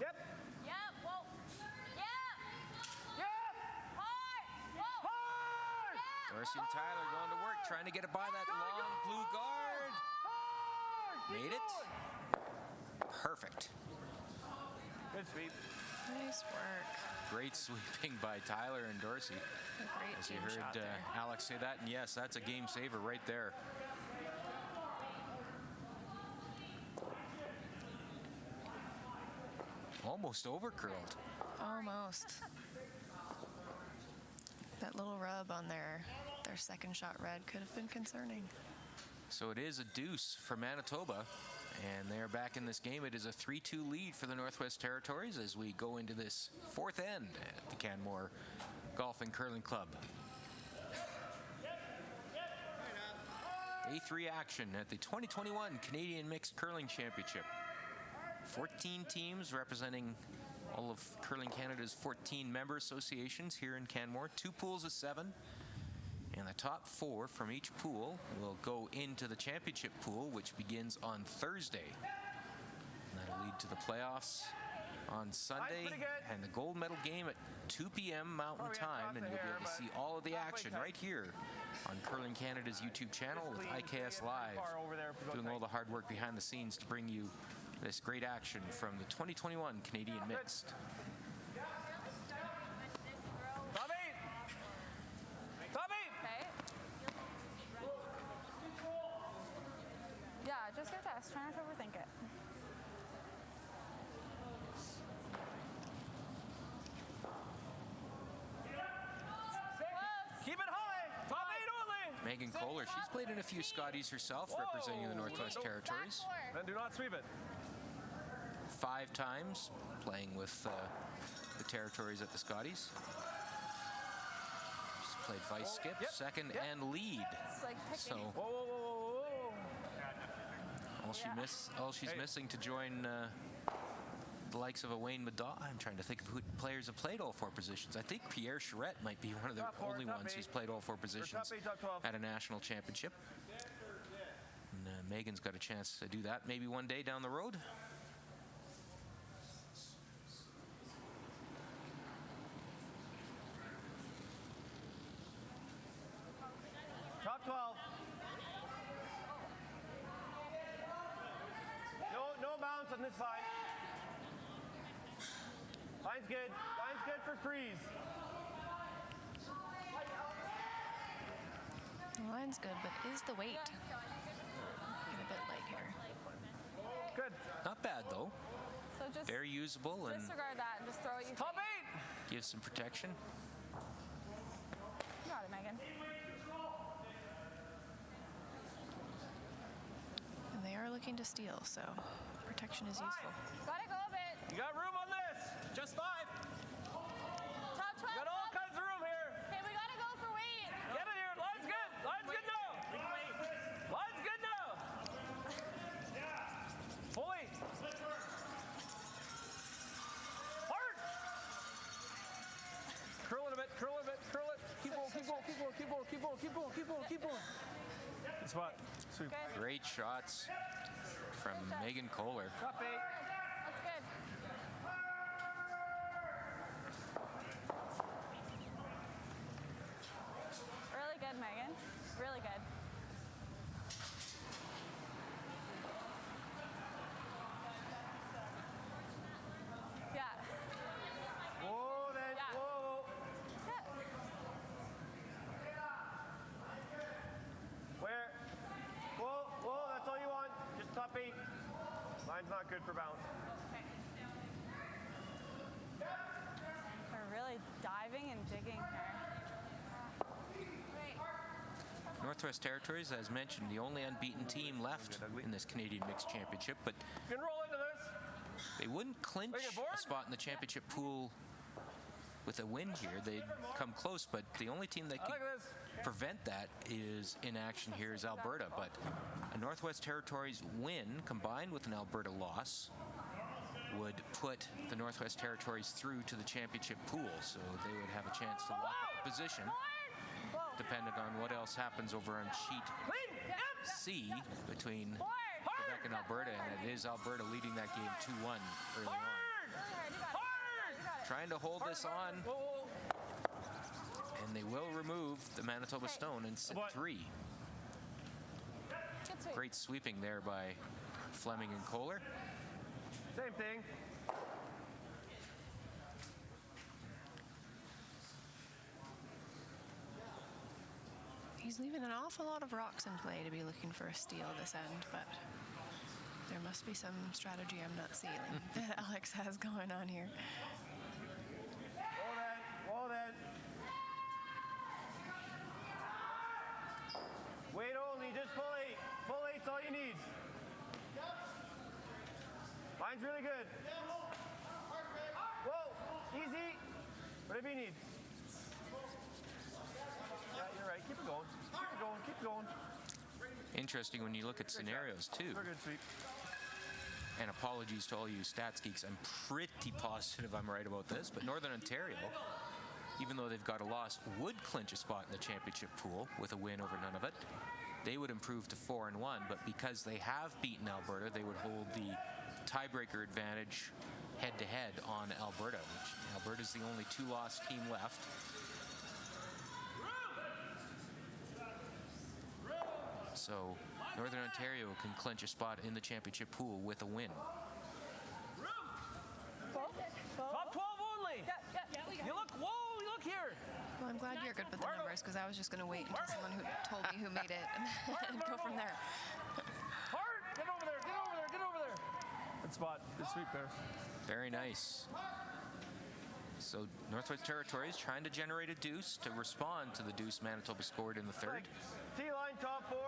Yep. Yep, whoa. Yep. Yep. Hard. Whoa. Hard. Yep. Darcy and Tyler going to work, trying to get it by that long blue guard. Hard. Made it. Perfect. Good sweep. Nice work. Great sweeping by Tyler and Dorsey. A great As you team shot heard there. Alex say that, and yes, that's a game saver right there. Almost over-curled. Almost. That little rub on their second shot red could have been concerning. So it is a deuce for Manitoba, and they're back in this game. It is a 3-2 lead for the Northwest Territories as we go into this fourth end at the Canmore Golf and Curling Club. A3 action at the 2021 Canadian Mixed Curling Championship. 14 teams representing all of Curling Canada's 14 member associations here in Canmore. 2 pools of 7. And the top 4 from each pool will go into the championship pool, which begins on Thursday. And that'll lead to the playoffs on Sunday and the gold medal game at 2 p.m. Mountain Time. And you'll be able to see all of the action right here on Curling Canada's YouTube channel with IKS Live, doing all the hard work behind the scenes to bring you this great action from the 2021 Canadian Mixed. Top 8! Top 8! Okay. Yeah, just go test. Try not to overthink it. Keep it high! Top 8 only! Megan Kohler, she's played in a few Scotties herself, representing the Northwest Territories. Then do not sweep it. 5 times playing with the Territories at the Scotties. She's played vice skip, second, and lead. It's like So picking. Whoa, whoa, whoa, whoa, whoa. all she's missing to join the likes of a Wayne Madaw. I'm trying to think of who players have played all 4 positions. I think Pierre Charette might be one of the Top 4, only top ones 8. who's played all 4 positions Top 8, top 12. at a national championship. And Megan's got a chance to do that maybe one day down the road. Top 12. No bounce on this line. Line's good. Line's good for freeze. The line's good, but is the weight a bit light here? Good. Not bad though. So just Very usable and disregard that and just throw what you Top think. 8! gives some protection. You got it, Megan. And they are looking to steal, so protection is useful. Gotta go a bit. You got room on this. Just 5. Top 12. You got all kinds of room here. Okay, we gotta go for weight. Get in here. Line's good. Line's good now. Line's good now. Fully. Hard. Curl it a bit. Curl it a bit. Curl it. Keep going. Keep going. Keep going. Keep going. Keep going. Keep going. Keep going. Keep going. Good spot. Sweep. Good. Great shots from Megan Kohler. Top 8. That's good. Really good, Megan. Really good. Yeah. Whoa, then. Yeah. Whoa. Yeah. Where? Whoa, that's all you want. Just top 8. Line's not good for bounce. We're really diving and digging here. Northwest Territories, as mentioned, the only unbeaten team left in this Canadian Mixed Championship, but You can roll into this. they wouldn't clinch Bring it forward. a spot in the championship pool with a win here. They'd come close, but the only team that I could like this. prevent that is in action here is Alberta. But a Northwest Territories win combined with an Alberta loss would put the Northwest Territories through to the championship pool, so they would have a chance to lock up position, dependent on what else happens over on sheet Clean. Yep. C between Forward. Quebec and Alberta, and it is Alberta leading that game 2-1 early on. Hard. You got it. Hard. You got it. Trying to hold this on, Whoa, whoa. and they will remove the Manitoba Okay. Stone and sit What? 3. Good sweep. Great sweeping there by Fleming and Kohler. Same thing. He's leaving an awful lot of rocks in play to be looking for a steal this end, but there must be some strategy I'm not seeing that Alex has going on here. Whoa then. Weight only, just full 8. Full 8's all you need. Mine's really good. Whoa, easy. Whatever you need. Yeah, you're right. Keep it going. Keep it going. Interesting when you look at scenarios too. We're good, sweep. And apologies to all you stats geeks. I'm pretty positive I'm right about this, but Northern Ontario, even though they've got a loss, would clinch a spot in the championship pool with a win over Nunavut. They would improve to 4-1, but because they have beaten Alberta, they would hold the tiebreaker advantage head-to-head on Alberta, which Alberta's the only 2-loss team left. So Northern Ontario can clinch a spot in the championship pool with a win. Top 12 only. You look here. Well, I'm glad you're good with the numbers because I was just going to wait until someone who told me who made it and go from there. Hard. Get over there. Good spot. Good sweep there. Very nice. So Northwest Territories trying to generate a deuce to respond to the deuce Manitoba scored in the third. T-line, top 4.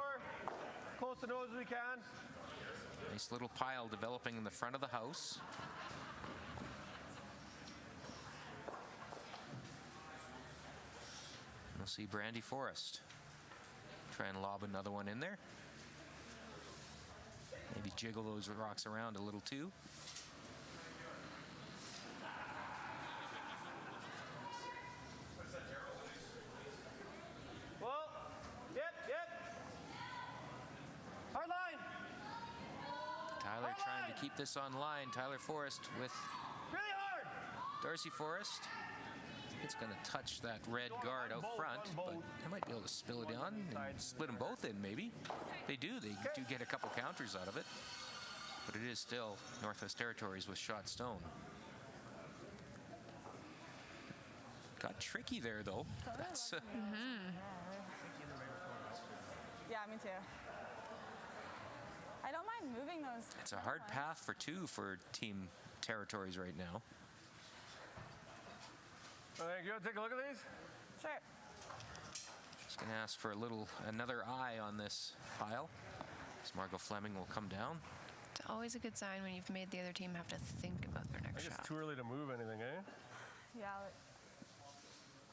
Close to nose as we can. Nice little pile developing in the front of the house. We'll see Brandy Forrest try and lob another one in there. Maybe jiggle those rocks around a little too. Well, yep. Hard line. Tyler trying to keep this on line. Tyler Forrest with Really hard. Darcy Forrest. It's going to touch that red guard out front, but they might be able to spill it on and split them both in, maybe. They do get a couple counters out of it, but it is still Northwest Territories with shot stone. Got tricky there, though. That's Yeah, me too. I don't mind moving those. it's a hard path for 2 for Team Territories right now. Thank you. Take a look at these. Sure. Just going to ask for another eye on this pile. As Margot Fleming will come down. It's always a good sign when you've made the other team have to think about their I next think shot. it's too early to move anything, eh? Yeah.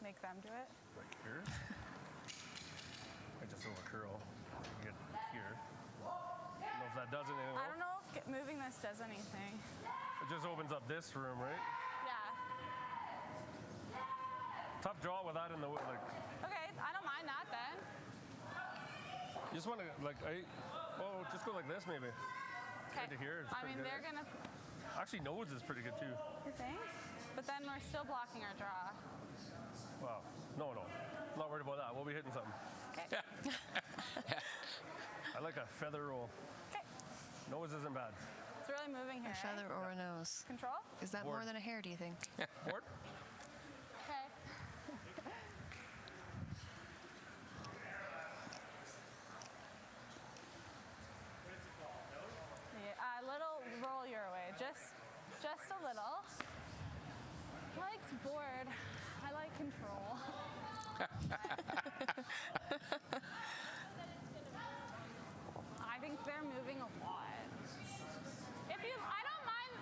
Make them do it. Like here. I just over curl. You get here. I don't know if that does anything. I don't know if moving this does anything. It just opens up this room, right? Yeah. Tough draw with that in the like. Okay, I don't mind that then. You just want to just go like this maybe. Okay. Right to here. It's I pretty mean, good. they're gonna. Actually, nose is pretty good too. You think? But then we're still blocking our draw. Wow. No. Not worried about that. We'll be hitting something. Okay. I like a feather roll. Okay. Nose isn't bad. It's really moving here. A feather or a nose. Control? Is that more than a hair, do you think? Board? Okay. Yeah, a little roll your way. Just a little. He likes board. I like control. I think they're moving a lot. I don't mind.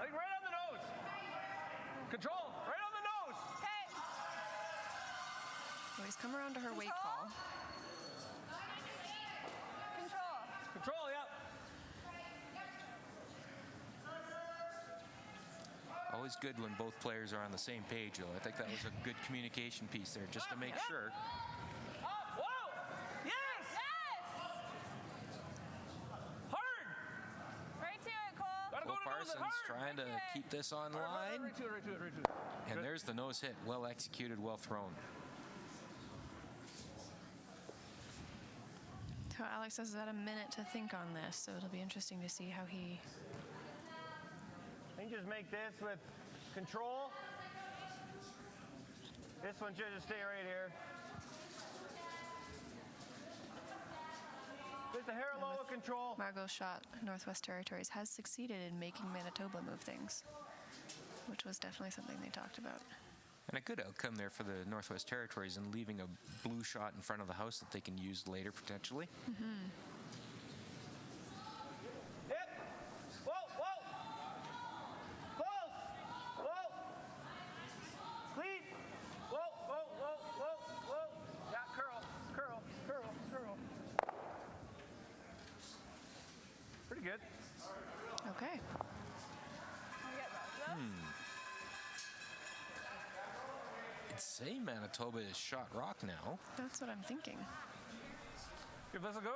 Like right on the nose. Control. Right on the nose. Okay. Oh, he's come around to her weight call. Control. Control. Yeah. Always good when both players are on the same page, though. I think that was a good communication piece there, just to make sure. Whoa. Yes. Yes. Hard. Right to it, Cole. Gotta Cole go to nose it Parsons hard. trying to keep this on line. Right to it. And there's the nose hit. Well executed, well thrown. So Alex has had a minute to think on this, so it'll be interesting to see how he... I think just make this with control. This one should just stay right here. Place the hair low, control. Margot's shot, Northwest Territories has succeeded in making Manitoba move things, which was definitely something they talked about. And a good outcome there for the Northwest Territories and leaving a blue shot in front of the house that they can use later potentially. Hit. Whoa, whoa. Close. Whoa. Clean. Whoa, whoa, whoa, whoa, whoa. Yeah, curl, curl, curl, curl. Pretty good. Okay. I'll get both of those. I'd say Manitoba is shot rock now. That's what I'm thinking. Give this a go.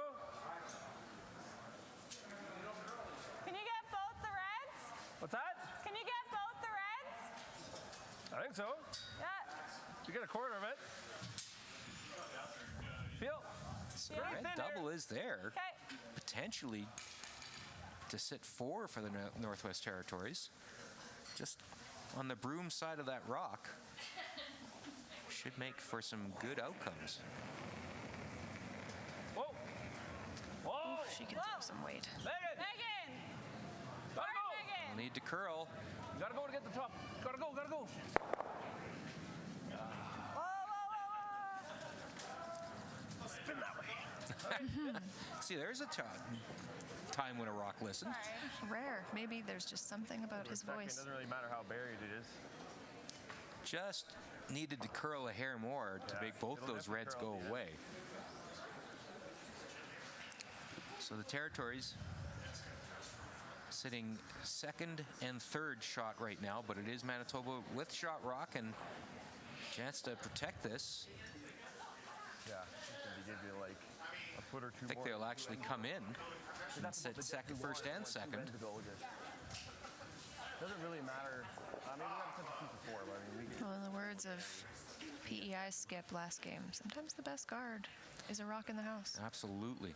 Can you get both the reds? What's that? Can you get both the reds? I think so. Yeah. You get a quarter of it. Feel. So Yeah. red double is there. Okay. Potentially to sit 4 for the Northwest Territories. Just on the broom side of that rock. Should make for some good outcomes. Whoa. Whoa. She can Whoa. throw some weight. Megan. Megan. Gotta Hard, go. Megan. Need to curl. You gotta go to get the top. Gotta go, gotta go. Whoa, whoa, whoa, Spin that way. See, there's a time when a rock listened. whoa. Sorry. Rare. Maybe there's just something about his It voice. doesn't really matter how buried it is. Just needed to curl a hair more to Yeah, make both it'll those definitely reds curl go if you away. So the Territories sitting second and third shot right now, but it is Manitoba with shot rock and chance to protect this. Yeah. They give you like a foot or two I think more. they'll actually come in and That's sit about the second, depth you first, want. and You want two second. reds to go with it. Doesn't really matter. I mean, we got such a two for 4, but I mean, we can. Well, in the words of PEI's Skip last game, sometimes the best guard is a rock in the house. Absolutely.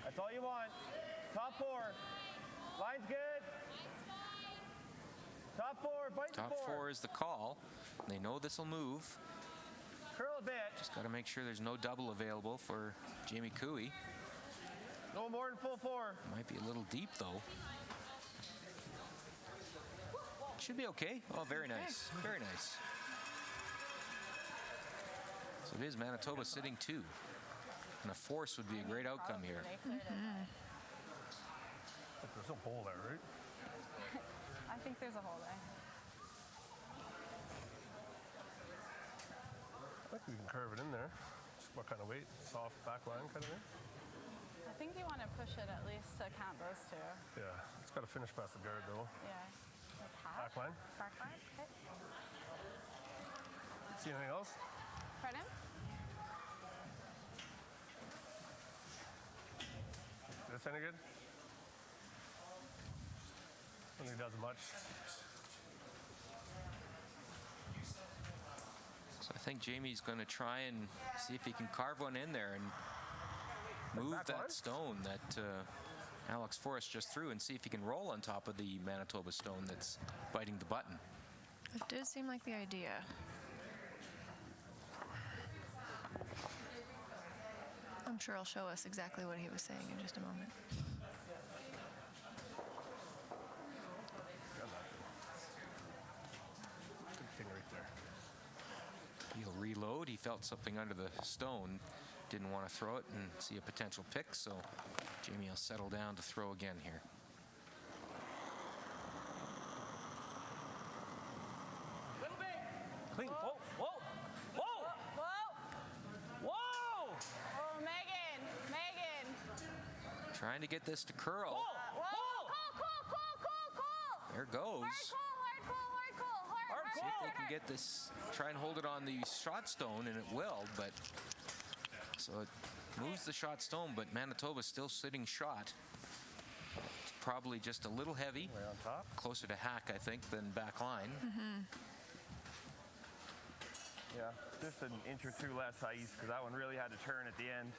That's all you want. Top 4. Line's good. Top 4. Bite Top the 4. 4 is the call. They know this will move. Curl a bit. Just got to make sure there's no double available for Jamie Cooey. No more than full 4. Might be a little deep though. Should be okay. Oh, very nice. Very nice. So it is Manitoba sitting 2. And a force would be a great outcome here. There's no hole there, right? I think there's a hole there. I think we can curve it in there. Just what kind of weight? Soft back line kind of thing? I think you want to push it at least to count those two. Yeah. It's got to finish past the guard though. Yeah. Like half. Back line. Back line. Okay. See anything else? Pardon? This any good? I don't think it does much. So I think Jamie's going to try and see if he can carve one in there and move back line? that stone that Alex Forrest just threw and see if he can roll on top of the Manitoba stone that's biting the button. It did seem like the idea. I'm sure he'll show us exactly what he was saying in just a moment. Good thing right there. He'll reload. He felt something under the stone. Didn't want to throw it and see a potential pick, so Jamie will settle down to throw again here. Clean. Whoa, whoa, whoa, Whoa! whoa! Oh, Megan! Megan! Trying to get this to curl. Whoa! Cool! There goes. Hard cool! See if they can get this, try and hold it on the shot stone, and it will, but so it moves the shot stone, but Manitoba's still sitting shot. It's probably just a little heavy, Way on top. closer to hack, I think, than back line. Yeah, just an inch or two less ice because that one really had to turn at the end.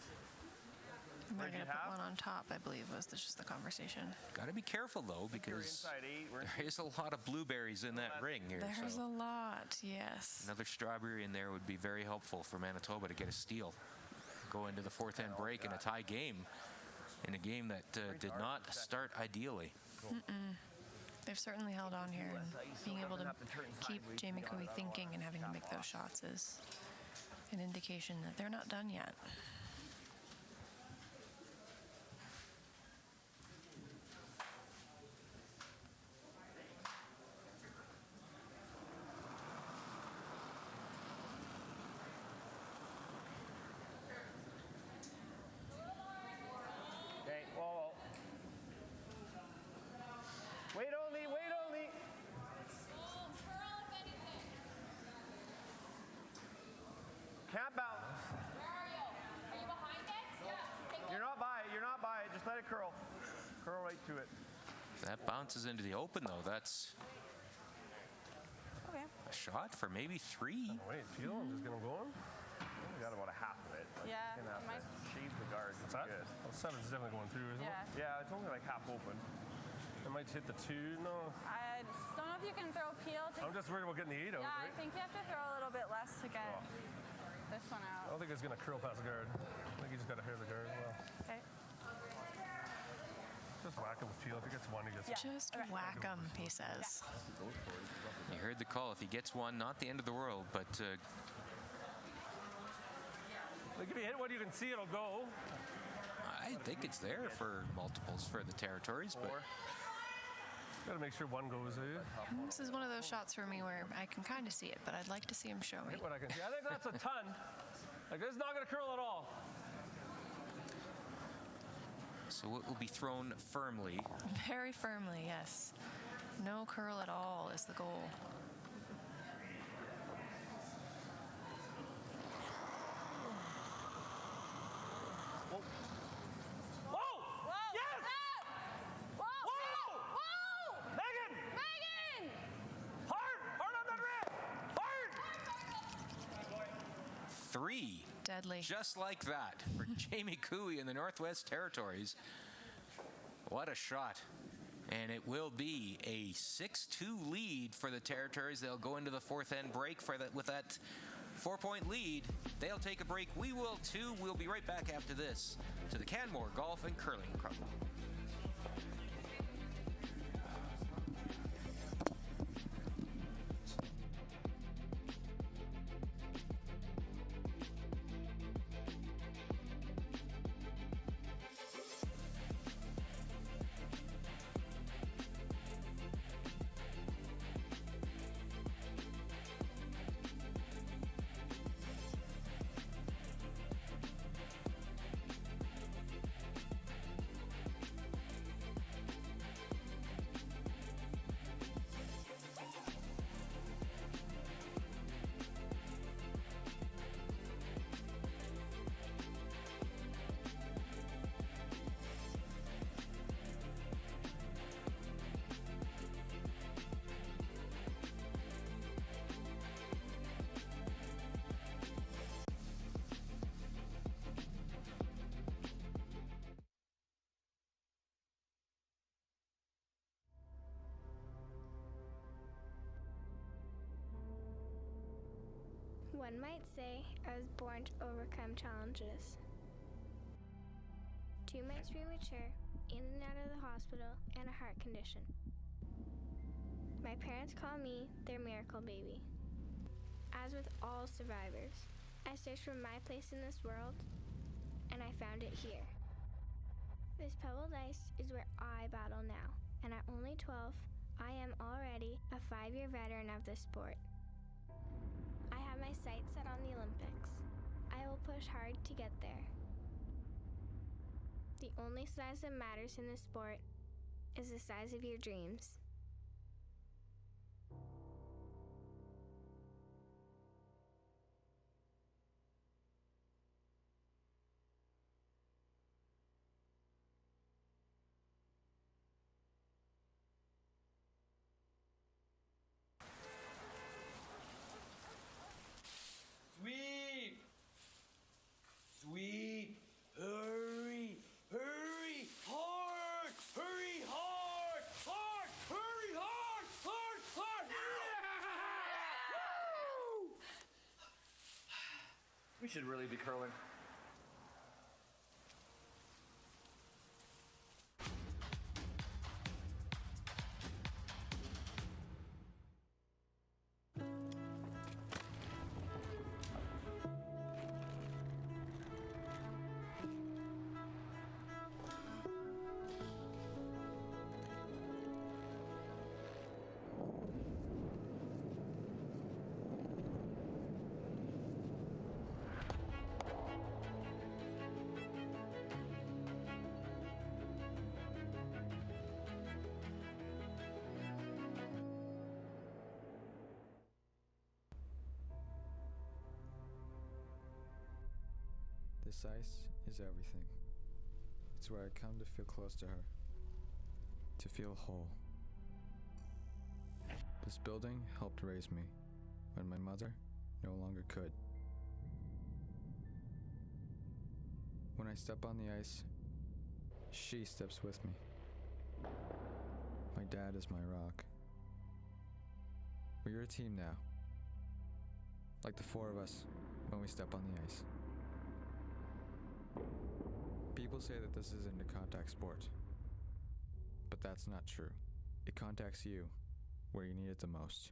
Might Where'd you have put have? one on top, I believe, was just the conversation. Got to be careful, though, You're because inside 8. We're there is a lot of blueberries in that ring here. There's so a lot, yes. another strawberry in there would be very helpful for Manitoba to get a steal. Go into the fourth end break in a tie game, in a game that did not start ideally. They've certainly held on here, and being able to keep Jamie Cooey thinking and having to make those shots is an indication that they're not done yet. Okay, whoa. Wait only, wait only. Can't bounce. Where are you? Are you behind it? Yeah. You're not by it, you're not by it. Just let it curl. Curl right to it. That bounces into the open, though. That's Okay. a shot for maybe 3. Wait, Peel, I'm just gonna go on. We got about a half of it. Like, Yeah, You're gonna it have to shave the guard. What's that? Good. Well, 7's definitely going through, isn't Yeah. Yeah, it's only like half open. it? It might hit the 2. No, I don't know if you can throw peel to. I'm just worried about getting the 8 out, Yeah, I right? think you have to throw a little bit less to get this one I out. don't think it's gonna curl past the guard. I think he's got to hair the guard. Well, Okay. just whack him with Peel. If he gets 1, he gets Yeah. Just whack 'em, he says. You heard the call. If he gets one, not the end of the world, but Like if you hit 1, you can see it'll go. I think it's there for multiples for the territories. But Got to make sure 1 goes, eh? This is one of those shots for me where I can kind of see it, but I'd like to see him show me. Hit what I can see. I think that's a ton. Like this is not gonna curl at all. so it will be thrown firmly. Very firmly, yes. No curl at all is the goal. Whoa! Whoa! Yes! Stop! Whoa! Whoa! Whoa! Megan! Megan! Hard! Hard on that rim! Hard! 3. Deadly. Just like that for Jamie Cooey in the Northwest Territories. What a shot. And it will be a 6-2 lead for the Territories. They'll go into the fourth end break with that 4-point lead. They'll take a break. We will too. We'll be right back after this to the Canmore Golf and Curling Club. One might say I was born to overcome challenges. 2 months premature, in and out of the hospital, and a heart condition. My parents call me their miracle baby. As with all survivors, I searched for my place in this world, and I found it here. This pebbled ice is where I battle now, and at only 12, I am already a 5-year veteran of this sport. I have my sights set on the Olympics. I will push hard to get there. The only size that matters in this sport is the size of your dreams. Sweep! Sweep! Hurry! should really be curling. This ice is everything. It's where I come to feel close to her, to feel whole. This building helped raise me when my mother no longer could. When I step on the ice, she steps with me. My dad is my rock. We're a team now, like the four of us when we step on the ice. People say that this isn't a contact sport, but that's not true. It contacts you where you need it the most.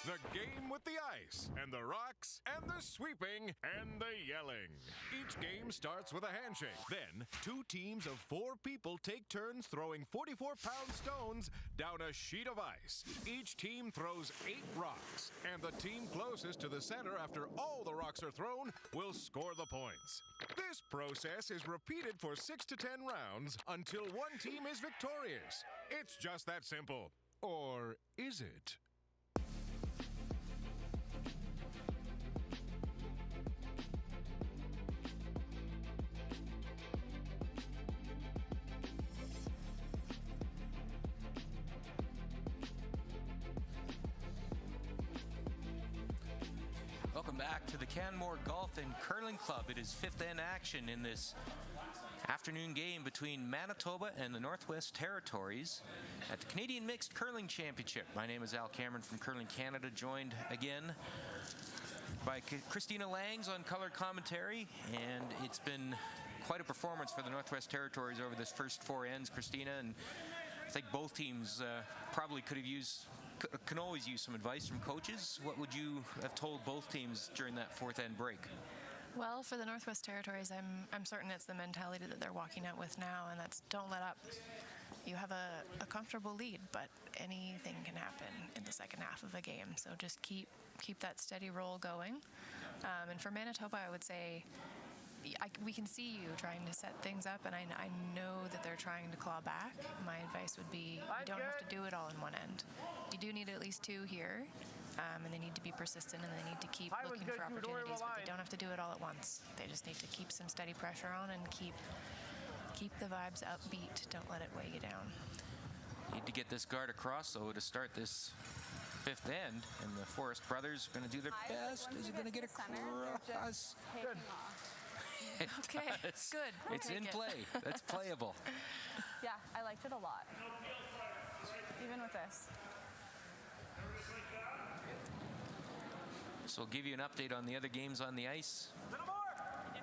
The game with the ice, and the rocks, and the sweeping, and the yelling. Each game starts with a handshake. Then, 2 teams of 4 people take turns throwing 44-pound stones down a sheet of ice. Each team throws 8 rocks, and the team closest to the center after all the rocks are thrown will score the points. This process is repeated for 6 to 10 rounds until one team is victorious. It's just that simple. Or is it? Welcome back to the Canmore Golf and Curling Club. It is fifth end action in this afternoon game between Manitoba and the Northwest Territories at the Canadian Mixed Curling Championship. My name is Al Cameron from Curling Canada, joined again by Christina Langs on color commentary, and it's been quite a performance for the Northwest Territories over this first 4 ends, Christina, and I think both teams probably can always use some advice from coaches. What would you have told both teams during that 4th end break? Well, for the Northwest Territories, I'm certain it's the mentality that they're walking out with now, and that's don't let up. You have a comfortable lead, but anything can happen in the second half of a game. So just keep that steady roll going. And for Manitoba, I would say we can see you trying to set things up, and I know that they're trying to claw back. My advice would be you don't have to do it all in one end. You do need at least 2 here, and they need to be persistent, and they need to keep looking for opportunities, but they don't have to do it all at once. They just need to keep some steady pressure on and keep the vibes upbeat. Don't let it weigh you down. Need to get this guard across, so to start this 5th end, and the Forrest brothers are going to do their best. Is it going to get across? Good. Okay, good. It's in play. That's playable. Yeah, I liked it a lot. Even with this. So we'll give you an update on the other games on the ice. Little more!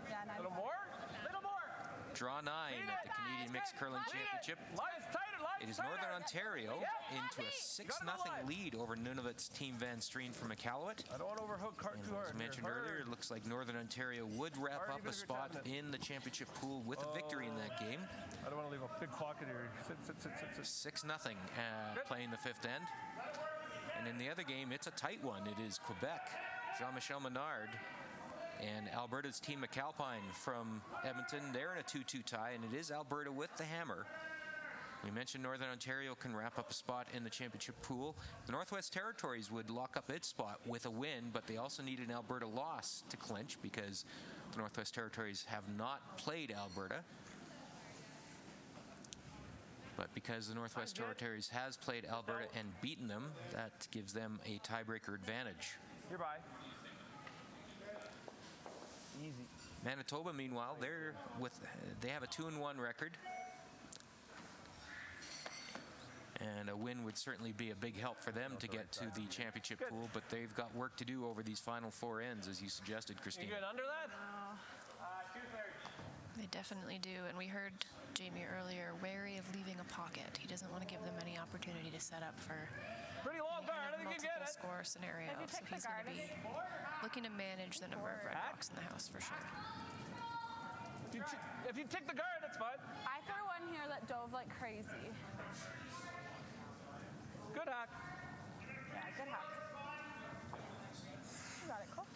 Yeah, Little more? Little more! Draw 9 at the Canadian Mixed Curling Championship. Line's tighter, line's It is tighter. Northern Ontario into a 6-0 Got the line. lead over Nunavut's Team Van Streen from Iqaluit. I don't want to overhook cart And too hard. as mentioned earlier, it looks like Northern Ontario would wrap Already up a been spot rejected. in the championship pool with a victory in that game. I don't want to leave a big pocket here. Sit. 6-0 playing the 5th end. And in the other game, it's a tight one. It is Quebec Jean-Michel Menard. And Alberta's team McAlpine from Edmonton, they're in a 2-2 tie, and it is Alberta with the hammer. We mentioned Northern Ontario can wrap up a spot in the championship pool. The Northwest Territories would lock up its spot with a win, but they also need an Alberta loss to clinch because the Northwest Territories have not played Alberta. But because the Northwest Territories has played Alberta and beaten them, that gives them a tiebreaker advantage. Hereby. Easy. Manitoba, meanwhile, they have a 2-1 record. And a win would certainly be a big help for them to get to the championship pool, but they've got work to do over these final 4 ends, as you suggested, Christine. You good under that? They definitely do, and we heard Jamie earlier wary of leaving a pocket. He doesn't want to give them any opportunity to set up for pretty long guard. I think you get it. Score scenario. So he's going to be looking to manage the number of Red Rocks in the house for sure. If you tick the guard, that's fine. I threw one here that dove like crazy. Good hack. Yeah, good hack. You got it, Cole.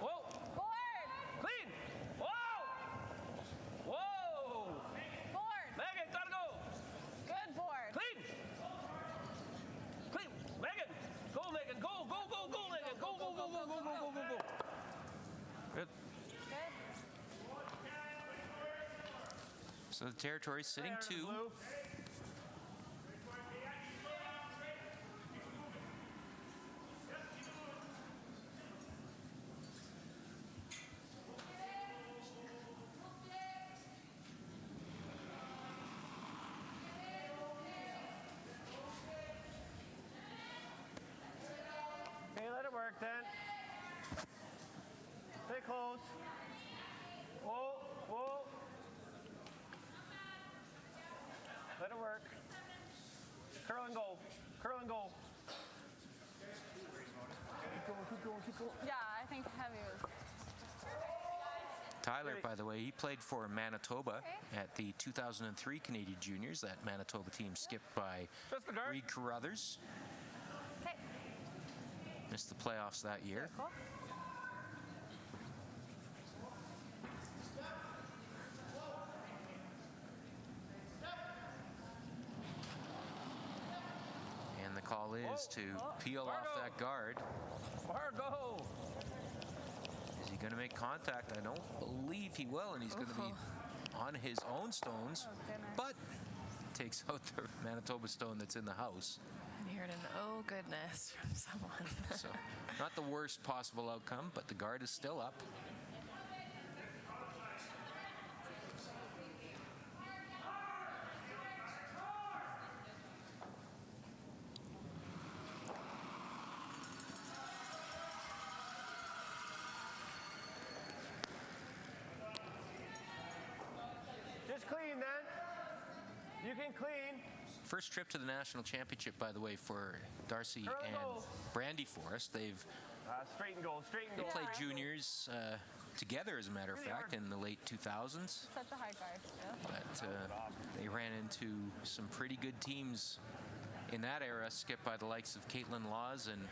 Whoa. Board! Clean. Whoa. Whoa. Board! Megan, gotta go. Good board. Clean. Clean. Megan. Go, Megan. Go, go, go, go, Megan. Go, go, go, go, go, go, go, go, go. Good. Good. So the Territories sitting 2. Okay, let it work then. Stay close. Whoa, whoa. Let it work. Curl and go. Curl and go. Keep going, keep going, keep going. Yeah, I think heavy was. Tyler, by the way, he played for Manitoba at the 2003 Canadian Juniors. That Manitoba team skipped by Reed Carruthers. Okay. Missed the playoffs that year. Cool. And the call is to peel off that guard. Margo! Is he going to make contact? I don't believe he will, and he's going to be on his own stones, but takes out the Manitoba stone that's in the house. I heard an oh goodness from someone. So not the worst possible outcome, but the guard is still up. Just clean then. You can clean. First trip to the national championship, by the way, for Darcy and Brandy Forrest. They've straight and go, straight and they go. played juniors together, as a matter of fact, in the late 2000s. Such a high guard. Yeah. But they ran into some pretty good teams in that era, skipped by the likes of Caitlin Laws and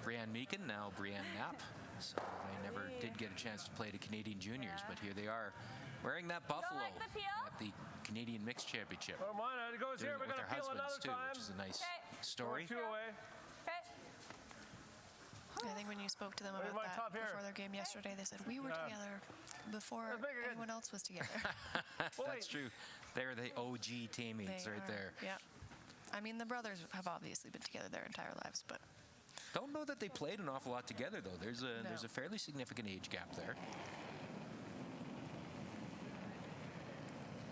Brianne Meekin, now Brianne Knapp. So they never did get a chance to play the Canadian juniors, but here they are wearing that buffalo at the Canadian Mixed Championship. Come on, it goes here. We're With going their to peel husbands another too, time. which is a nice story. 2 away. Okay. I think when you spoke to them Where's about my that top here? before their game yesterday, they said we were together before anyone else was together. That's true. They're the OG teammates They right are, there. Yeah. I mean, the brothers have obviously been together their entire lives, but Don't know that they played an awful lot together, though. There's a fairly significant age gap there.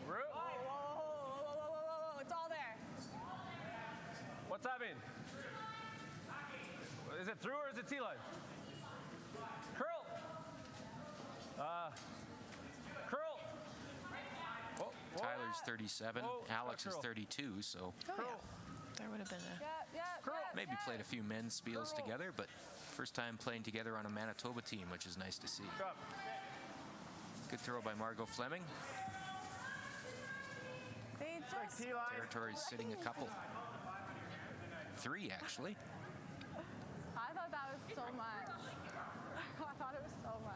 Whoa, whoa, whoa, whoa, whoa, whoa, whoa. It's all there. What's that mean? Is it through or is it T-line? Curl. Curl. Whoa, whoa. Tyler's 37. Whoa, Alex is curl. 32, so there would have been a maybe played a few men's spiels together, but first time playing together on a Manitoba team, which is nice to see. Good throw by Margot Fleming. just. Territories sitting a couple. 3, actually. I thought that was so much. I thought it was so much.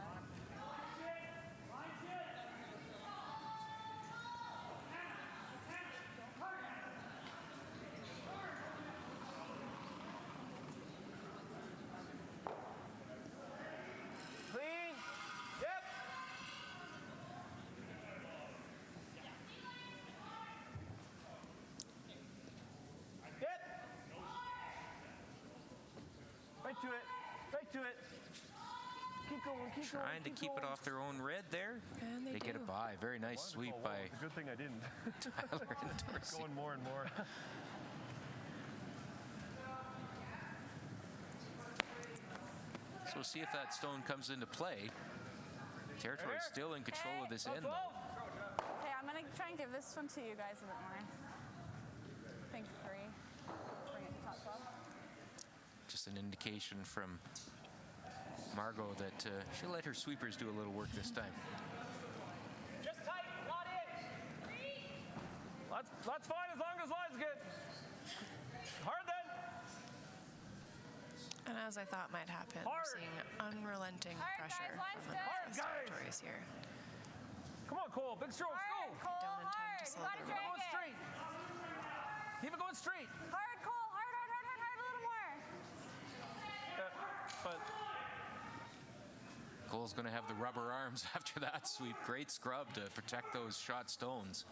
Clean. Yep. Yep. Right to it. Right to it. Keep going. Keep going. Trying to keep it off their own red there. And they get do. it by. Very nice sweep Oh, wow. by It's a good thing I didn't. Tyler and Dorsey. Going more and more. So we'll see if that stone comes into play. Territory is still in control of this end, though. Okay, I'm gonna try and give this one to you guys a bit more. I think 3. Bring it to top 12. Just an indication from Margot that she'll let her sweepers do a little work this time. Just tight. Lot in. That's fine as long as line's good. Hard then. And as I thought might happen, Hard. we're seeing unrelenting Hard, pressure guys, line's from the good. Northwest Hard, guys. Territories here. Come on, Cole. Big strokes. Hard, Go. Cole, Don't intend to hard. You slow gotta the drag Going it. straight. Keep it going straight. Hard, Cole. Hard, hard, hard, hard, hard. A little more. But Cole's going to have the rubber arms after that sweep. Great scrub to protect those shot stones.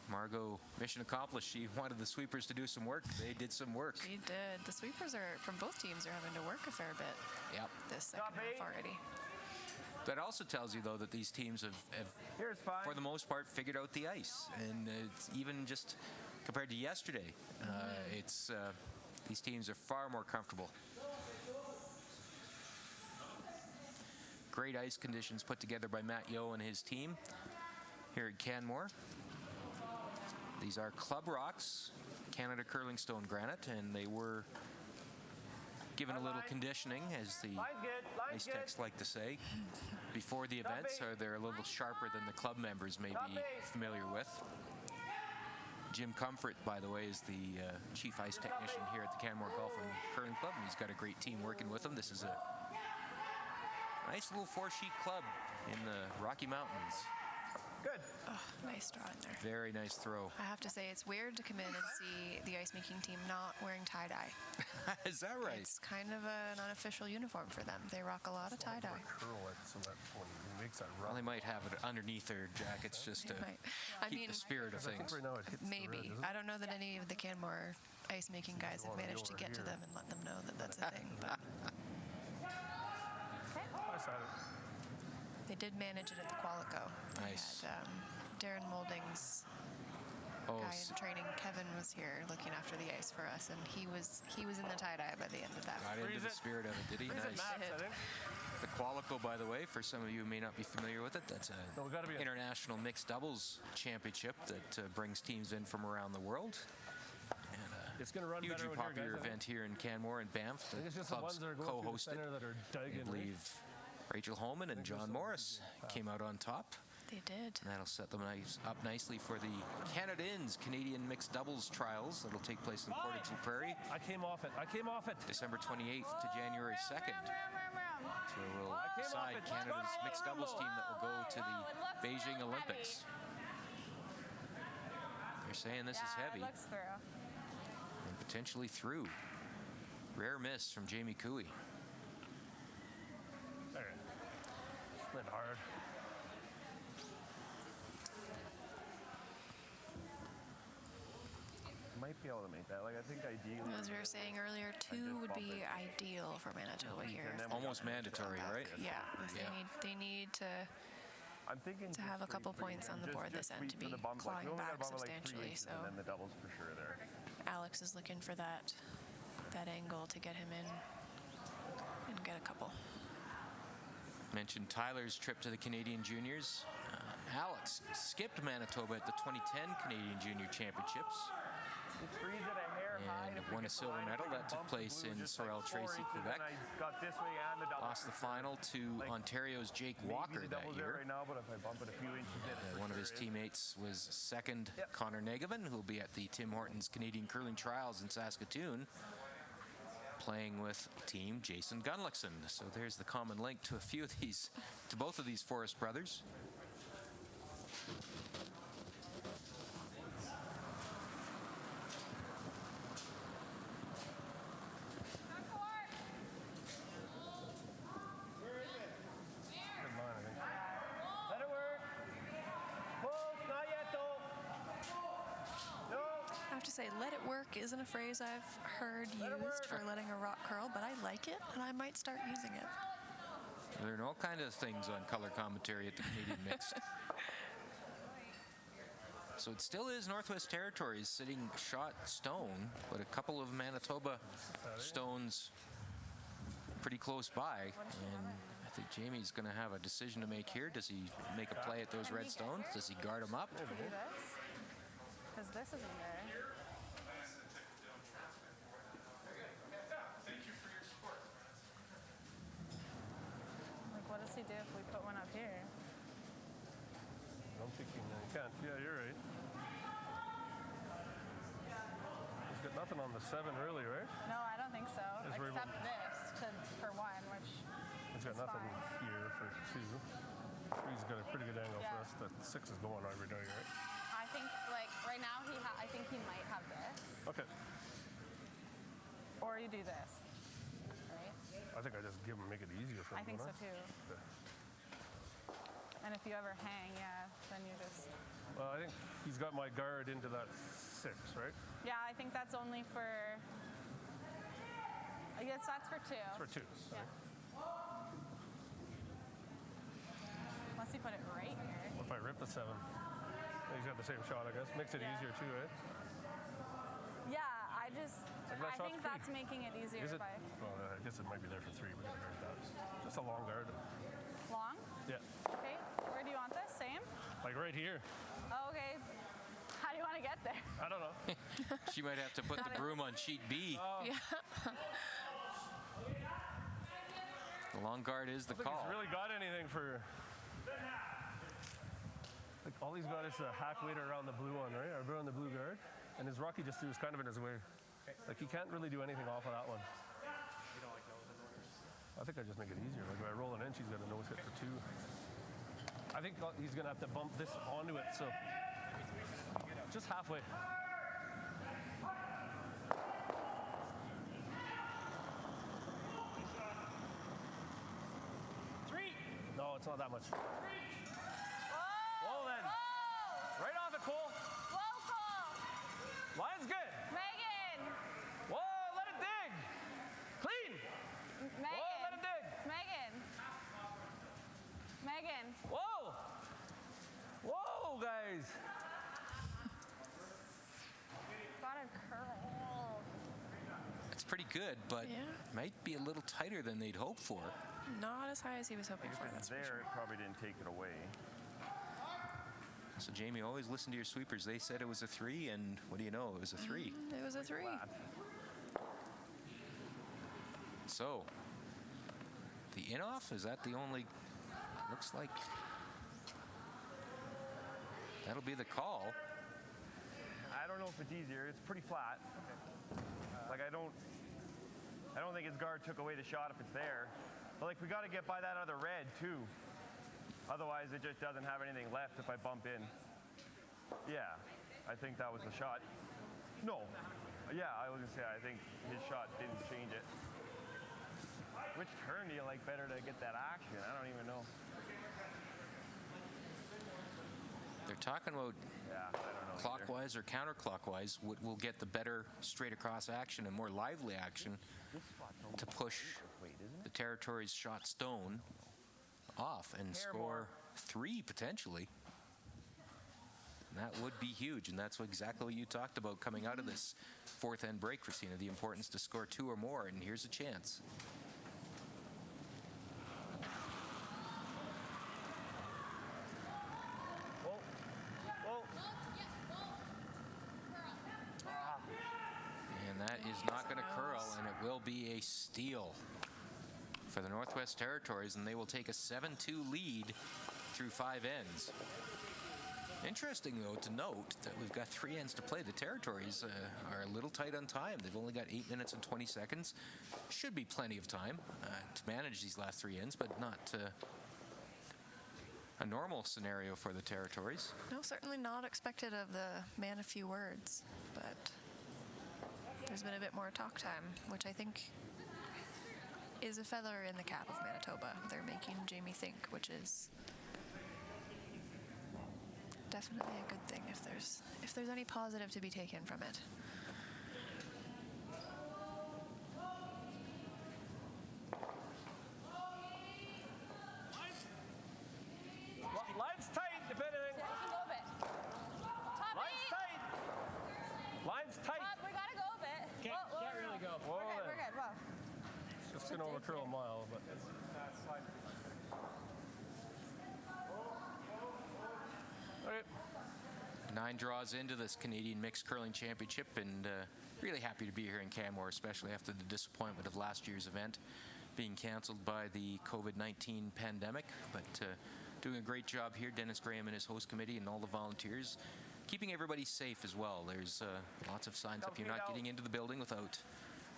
Margot, mission accomplished. She wanted the sweepers to do some work. They did some work. She did. The sweepers are from both teams are having to work a fair bit Yep. this second half already. That also tells you, though, that these teams have here's fine. for the most part, figured out the ice. And it's even just compared to yesterday, it's these teams are far more comfortable. Great ice conditions put together by Matt Yeo and his team here at Canmore. These are Club Rocks, Canada Curling Stone Granite, and they were given a little conditioning, as the Line's good. Line's ice good. techs like to say, before the events, so they're a little sharper than the club members may be familiar with. Jim Comfort, by the way, is the chief ice technician here at the Canmore Golf and Curling Club, and he's got a great team working with him. This is a nice little 4-sheet club in the Rocky Mountains. Good. Oh, nice draw in there. Very nice throw. I have to say, it's weird to come in and see the ice making team not wearing tie-dye. Is that right? It's kind of an unofficial uniform for them. They rock a lot of tie-dye. Curl it so that when he makes that Well, run. they might have it underneath their jackets just to Right. I keep mean, the spirit of I think things. right now it hits the maybe. red, doesn't I don't know that any of the Canmore ice making guys have managed to get to them and let them know that that's a thing. But I saw it. they did manage it at the Qualico. They Nice. had, Darren Molding's Oh, guy in training, Kevin, was here looking after the ice for us, and he was in the tie-dye by the end of that. got into Freeze the it. spirit of it, did he? Freeze it, Nice. Max, I think. The Qualico, by the way, for some of you who may not be familiar with it, that's No, we gotta be an international mixed doubles championship that brings teams in from around the world. And It's going to run hugely better with your popular guys, I think. event here in Canmore and Banff. I think The it's just the clubs ones that are going through the co-hosted. center that are I digging. believe Rachel Holman and John Morris came out on top. They did. And that'll set them up nicely for the Canada-Inns Canadian Mixed Doubles Trials that'll take place in Portage Prairie, I came off it. December 28th to January 2nd. Room. That's where we'll came off decide it. Canada's mixed doubles team that will go to Whoa, the it looks Beijing really Olympics. They're saying this is heavy It looks through. and potentially through. Rare miss from Jamie Cooey. There. Went hard. Might be able to make that. Like I think ideally. As we were saying earlier, 2 would be ideal for Manitoba here. And then Almost mandatory, right? Yeah, if Yeah. they need to I'm thinking to have a couple points on the board this end to be clawing back substantially. So and then the doubles for sure there. Alex is looking for that angle to get him in and get a couple. Mentioned Tyler's trip to the Canadian Juniors. Alex skipped Manitoba at the 2010 Canadian Junior Championships. He frees it a hair hair high. and if we won a get the silver line, if medal. we can That took bump the place blue in just like Sorel 4 Tracy, inches, Quebec. and I got this way and the double. Lost the final to Like, Ontario's Jake Maybe Walker the that double's there year. right now, but if I bump it a few inches, then it for One of sure his is. teammates was second, Yep. Connor Negavan, who will be at the Tim Hortons Canadian Curling Trials in Saskatoon, playing with team Jason Gunlickson. So there's the common link to both of these Forrest brothers. Good line, I think. Let it work. Close, not yet though. No. I have to say, let it work isn't a phrase I've heard used for letting a rock curl, but I like it, and I might start using it. Learn all kinds of things on color commentary at the Canadian Mixed. So it still is Northwest Territories sitting shot stone, but a couple of Manitoba stones pretty close by. And I think Jamie's going to have a decision to make here. Does he make a play at those red stones? Does he guard them up? To do this? Because this isn't there. Like, what does he do if we put one up here? I'm thinking you can't. Yeah, you're right. He's got nothing on the 7 really, right? No, I don't think so. It's right Except this for one, which He's got is nothing fine. here for 2. 3's got a pretty good angle for Yeah. us. That 6 is going every day, right? I think, like, right now, I think he might have this. Okay. Or you do this. Right? I think I just make it easier for him. I think so don't too. Okay. And if you ever hang, yeah, then you just. Well, I think he's got my guard into that 6, right? Yeah, I think that's only for. I guess that's for 2. It's for 2. Yeah. Unless you put it right here. If I rip the 7, he's got the same shot, I guess. Makes it Yeah. easier too, right? Yeah, I just. Like that I shot's think free. that's making it easier Is it? if I. Well, I guess it might be there for 3. We gotta guard that. Just a long guard. Long? Yeah. Okay. Where do you want this? Same? Like right here. Oh, okay. How do you want to get there? I don't know. She might have to put the broom on sheet B. Yeah. The long guard is the I don't think call. he's really got anything for. Like all he's got is a hack waiter around the blue one, right? Or around the blue guard. And his rock he just threw is kind of in his way. Like he can't really do anything off of that one. I think I just make it easier. Like if I roll an inch, he's got a nose hit for 2. I think he's gonna have to bump this onto it, so just halfway. No, it's not that much. Whoa! Whoa, then. Whoa! Right off it, Cole. Whoa, Cole! Line's good. Megan! Whoa, let it dig. Clean. Megan! Whoa, let it dig. Megan! Megan! Whoa. Whoa, guys. Got a curl. It's pretty good, but Yeah. might be a little tighter than they'd hoped for. Not as high as he was hoping If for. it's That's for there, sure. it probably didn't take it away. So Jamie, always listen to your sweepers. They said it was a 3, and what do you know? It was a 3. It was a 3. Flat. So the in-off, is that the only? Looks like that'll be the call. I don't know if it's easier. It's pretty flat. Like I don't think his guard took away the shot if it's there. But like we got to get by that other red too. Otherwise, it just doesn't have anything left if I bump in. Yeah, I think that was the shot. No. Yeah, I was gonna say I think his shot didn't change it. Which turn do you like better to get that action? I don't even know. They're talking about Yeah, I don't know. either. clockwise or counterclockwise. Will get the better straight across action and more lively action to push the territory's shot stone off and Hair score more. 3 potentially. And that would be huge, and that's exactly what you talked about coming out of this 4th end break, Christina, the importance to score 2 or more, and here's a chance. Whoa. Whoa. And going to curl, and it will be a steal for the Northwest Territories, and they will take a 7-2 lead through 5 ends. Interesting, though, to note that we've got 3 ends to play. The Territories are a little tight on time. They've only got 8 minutes and 20 seconds. Should be plenty of time to manage these last 3 ends, but not a normal scenario for the Territories. No, certainly not expected of the man of few words, but there's been a bit more talk time, which I think is a feather in the cap of Manitoba. They're making Jamie think, which is definitely a good thing if there's any positive to be taken from it. Line's tight, if anything. Yeah, you can go a bit. Top Line's 8. tight. Line's tight. Top, we gotta go a bit. Can't really go. Whoa, We're there. good. Whoa. It's going to overcurl a mile, but. Okay. 9 draws into this Canadian Mixed Curling Championship, and really happy to be here in Canmore, especially after the disappointment of last year's event being canceled by the COVID-19 pandemic. But doing a great job here, Dennis Graham and his host committee and all the volunteers, keeping everybody safe as well. There's lots of signs up. You're not getting into the building without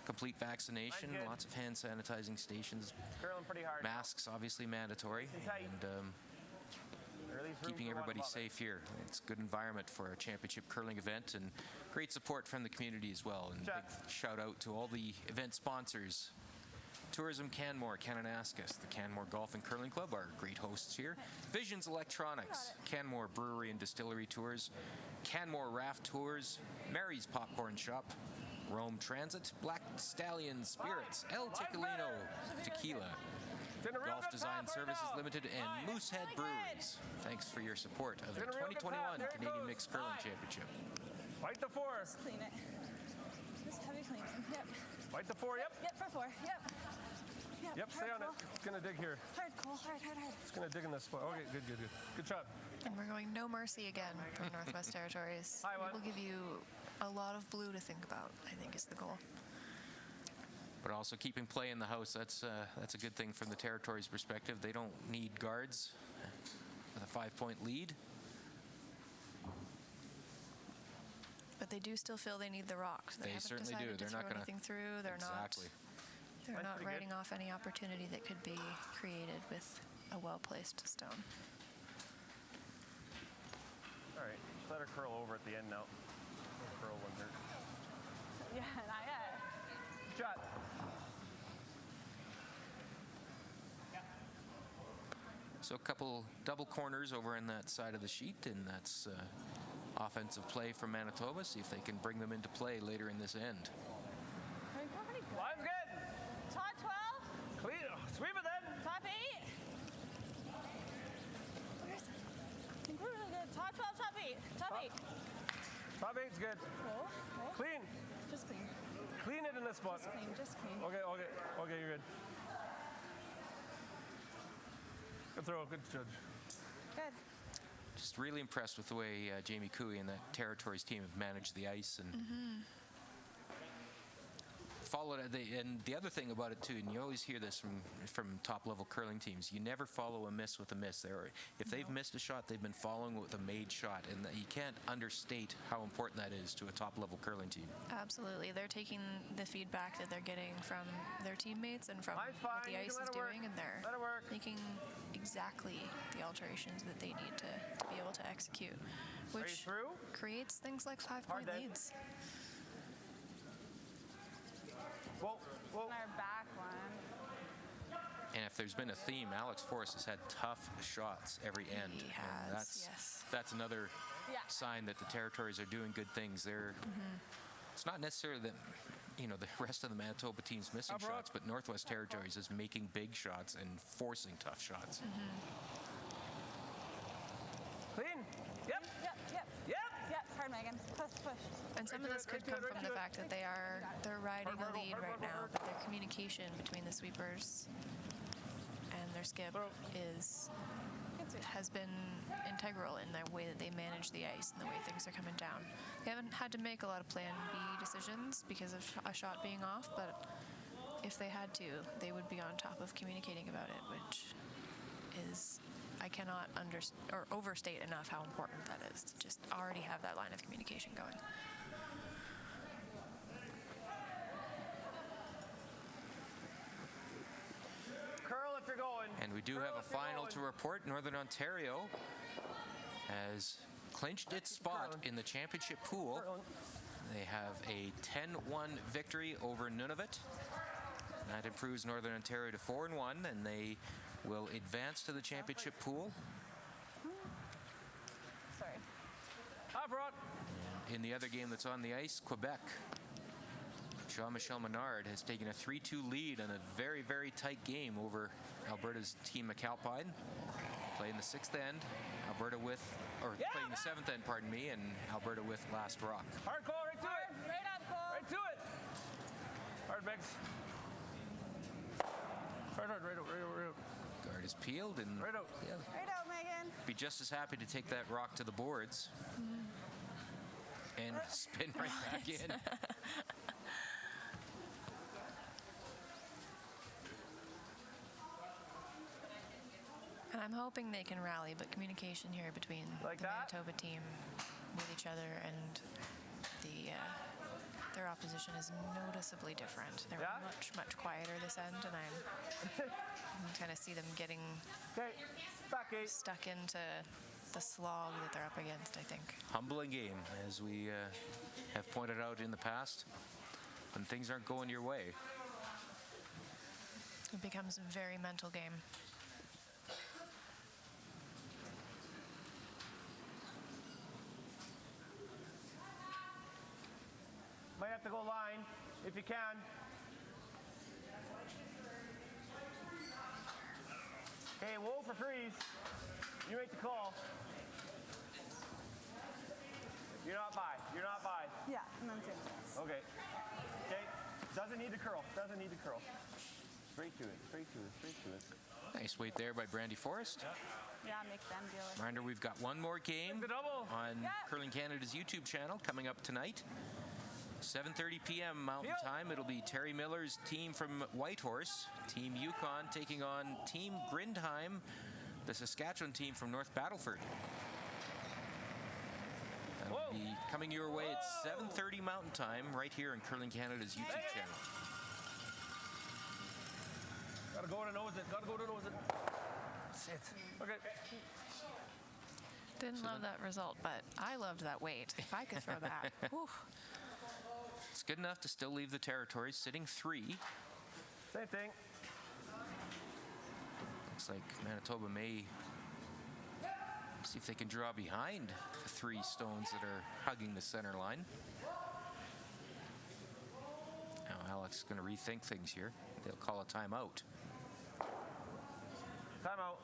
complete vaccination, lots of hand sanitizing stations, Curling pretty hard. masks obviously mandatory, and keeping everybody safe here. It's a good environment for a championship curling event, and great support from the community as well. And big shout out to all the event sponsors. Tourism Canmore, Kananaskis, the Canmore Golf and Curling Club are great hosts here. Visions Electronics, Canmore Brewery and Distillery Tours, Canmore Raft Tours, Mary's Popcorn Shop, Rome Transit, Black Stallion Spirits, El Ticolino Tequila, Golf Design Services Limited, and Moosehead Breweries. Thanks for your support of the 2021 Canadian Mixed Curling Championship. Fight the 4. Just clean it. Just heavy clean. Yep. Fight the 4, yep. Yep, for 4. Yep. Yep, stay on it. It's going to dig here. Hard, Cole. Hard. It's going to dig in this spot. Okay, good. Good shot. And we're going no mercy again from Northwest Territories. Hi, We Juan. will give you a lot of blue to think about, I think is the goal. But also keeping play in the house, that's a good thing from the Territories' perspective. They don't need guards with a 5-point lead. But they do still feel they need the rocks. They haven't certainly do. decided to They're not throw gonna- anything through. They're Exactly. They're not pretty writing good. off any opportunity that could be created with a well-placed stone. All right, just let her curl over at the end now. Curl wouldn't hurt. Yeah, not yet. Shot. So a couple double corners over in that side of the sheet, and that's offensive play from Manitoba. See if they can bring them into play later in this end. Pretty good. Line's good. Top 12. Clean. Sweep it then. Top 8. Where's it? I think we're really good. Top 12, top 8. Top 8. Top 8's good. Cool. Clean. Just clean. Clean it in this spot. Just clean. Okay, you're good. Good throw, good judge. Good. Just really impressed with the way Jamie Cooey and that Territories team have managed the ice and followed it. And the other thing about it too, and you always hear this from top-level curling teams, you never follow a miss with a miss. If they've missed a shot, they've been following with a made shot, and you can't understate how important that is to a top-level curling team. Absolutely. They're taking the feedback that they're getting from their teammates and from Line's what fine. the You ice can is let it work. doing, and they're Let it work. making exactly the alterations that they need to be able to execute, Are you which through? creates things like 5-point then. leads. Whoa. Our back one. And if there's been a theme, Alex Forrest has had tough shots every end. He And has, yes. That's another Yeah. sign that the Territories are doing good things. It's not necessarily that the rest of the Manitoba team's missing Up rock. shots, but Northwest Territories is making big shots and forcing tough shots. Clean. Yep. Yep. Hard, Megan. Push. And some of this could come from the fact that they're riding the lead right now, but their communication between the sweepers and their skip is has been integral in the way that they manage the ice and the way things are coming down. They haven't had to make a lot of Plan B decisions because of a shot being off, but if they had to, they would be on top of communicating about it, which is, I cannot overstate enough how important that is to just already have that line of communication going. Curl if you're going. And we do have a final to report. Northern Ontario has clinched its spot in the championship pool. They have a 10-1 victory over Nunavut. That improves Northern Ontario to 4-1, and they will advance to the championship pool. Sorry. Up front. In the other game that's on the ice, Quebec. Jean-Michel Menard has taken a 3-2 lead in a very, very tight game over Alberta's team McAlpine. Playing the 6th end, playing the 7th end, pardon me, and Alberta with Last Rock. Hard call, right to it. Right up, Cole. Right to it. Hard, Megs. Hard, right out. Guard is peeled and Right out. Right out, Megan. be just as happy to take that rock to the boards and spin right back in. And I'm hoping they can rally, but communication here between Like the that? Manitoba team with each other and their opposition is noticeably different. They're Yeah? much quieter this end, and I'm kind of see them getting Okay, back 8. stuck into the slog that they're up against, I think. Humbling game, as we have pointed out in the past, when things aren't going your way. It becomes a very mental game. Might have to go line if you can. Hey, Wolf or Freeze, you make the call. You're not by. Yeah, and then two. Okay. Doesn't need to curl. Straight to it. Nice wait there by Brandy Forrest. Yeah, make them deal with it. Reminder, we've got one more game The double. on Curling Canada's YouTube channel coming up tonight. 7:30 p.m. Mountain Time. It'll be Terry Miller's team from Whitehorse, Team Yukon, taking on Team Grindheim, the Saskatchewan team from North Battleford. That'll be coming your way at 7:30 Mountain Time, right here on Curling Canada's YouTube channel. Gotta go to nose it. Sit. Okay. Didn't love that result, but I loved that weight. If I could throw that. Whew. It's good enough to still leave the territory, sitting 3. Same thing. Looks like Manitoba may see if they can draw behind the 3 stones that are hugging the center line. Now Alex is going to rethink things here. They'll call a timeout. Timeout.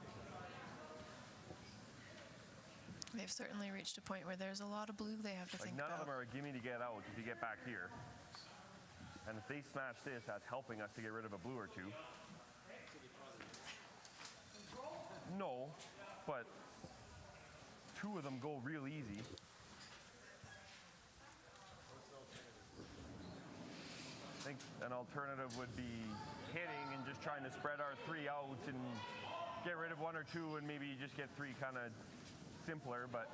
They've certainly reached a point where there's a lot of blue they have to think None about. of them are a gimme to get out if you get back here. And if they smash this, that's helping us to get rid of a blue or 2. No, but 2 of them go real easy. I think an alternative would be hitting and just trying to spread our 3 out and get rid of 1 or 2 and maybe just get 3 kind of simpler, but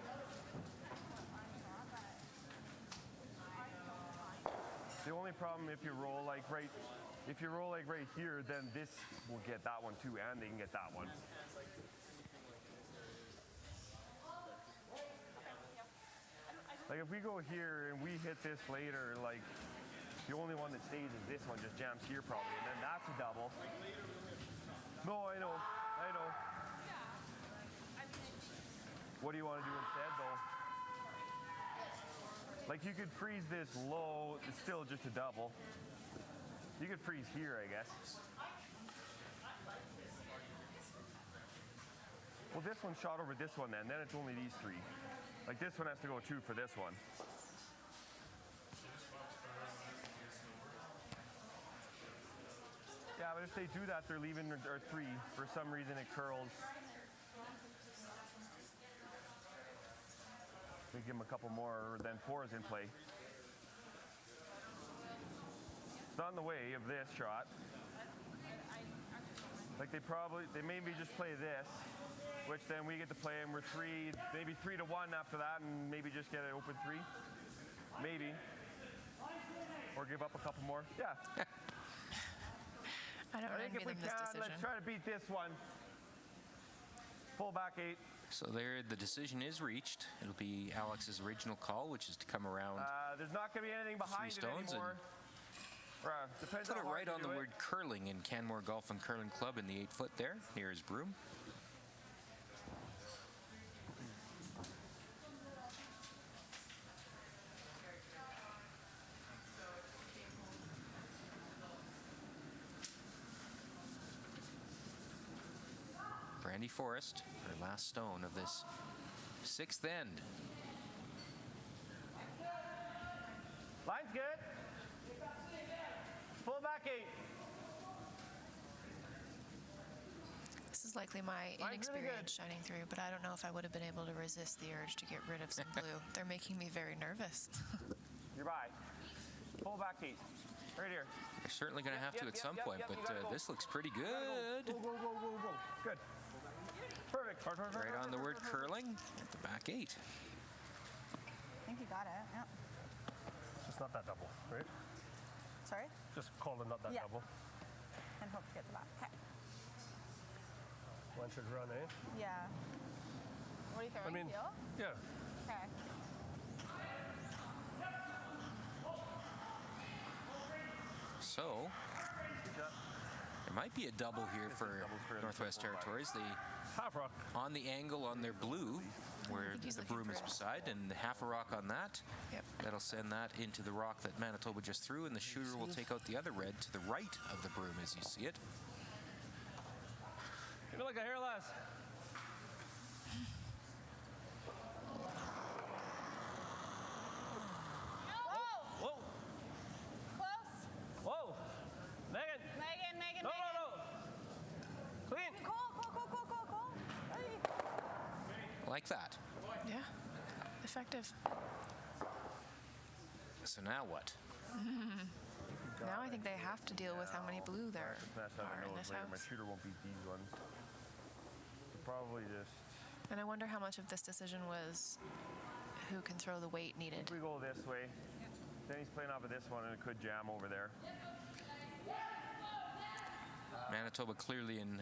the only problem if you roll like right here, then this will get that one too, and they can get that one. Like if we go here and we hit this later, like the only one that stays is this one, just jams here probably, and then that's a double. No, I know. What do you want to do instead, though? Like, you could freeze this low. It's still just a double. You could freeze here, I guess. Well, this one shot over this one then. Then it's only these 3. Like, this one has to go 2 for this one. Yeah, but if they do that, they're leaving our 3. For some reason, it curls. We give him a couple more than 4s in play. It's not in the way of this shot. Like they maybe just play this, which then we get to play and we're maybe 3-1 after that, and maybe just get an open 3. Maybe. Or give up a couple more. Yeah. I don't I think envy if we them this can, decision. let's try to beat this one. Full back 8. So there, the decision is reached. It'll be Alex's original call, which is to come around. There's not going to be anything behind it stones anymore. Depends Put how it hard right you on the do it. word curling in Canmore Golf and Curling Club in the 8-foot there, near his broom. Brandy Forrest, her last stone of this 6th end. Line's good. Full back 8. This is likely my Mine's really inexperience shining through, but I don't know if I would have been able to resist the urge to get rid of some blue. They're making me very nervous. You're by. Full back 8. Right here. They're certainly going to have to at some point, but you gotta go. this looks pretty good. Go. Good. Perfect. Right on the word curling at the back 8. I think you got it. Yep. Just not that double, right? Sorry? Just call it not that Yeah. double. And hope to get the back. Okay. One should run, eh? Yeah. What are you throwing? Heel? Yeah. Okay. So there might be a double here for Northwest Territories. They Half rock. on the angle on their blue, where think he's the looking broom for is it. beside, and half a rock on that. Yep. That'll send that into the rock that Manitoba just threw, and the shooter will take out the other red to the right of the broom as you see it. You look like a hair lass. Whoa! Whoa. Close. Whoa. Megan. Megan. No. Clean. Cool. Hey. Like that. Yeah. Effective. So now what? Now I think they have to deal with how many blue there Smash out are the in nose this later. My house. shooter won't beat these ones. Probably just. And I wonder how much of this decision was who can throw the weight needed. If we go this way, then he's playing off of this one, and it could jam over there. Manitoba clearly in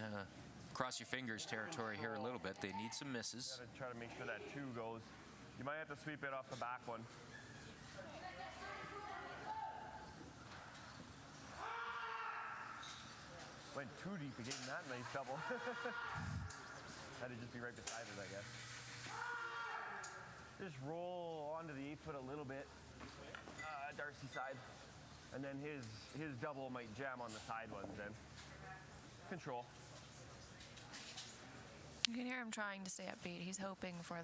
cross your fingers territory here a little bit. They need some misses. Gotta try to make sure that 2 goes. You might have to sweep it off the back one. Went too deep and gave him that nice double. Had to just be right beside it, I guess. Just roll onto the 8-foot a little bit, Darcy side, and then his double might jam on the side ones then. Control. You can hear him trying to stay upbeat. He's hoping for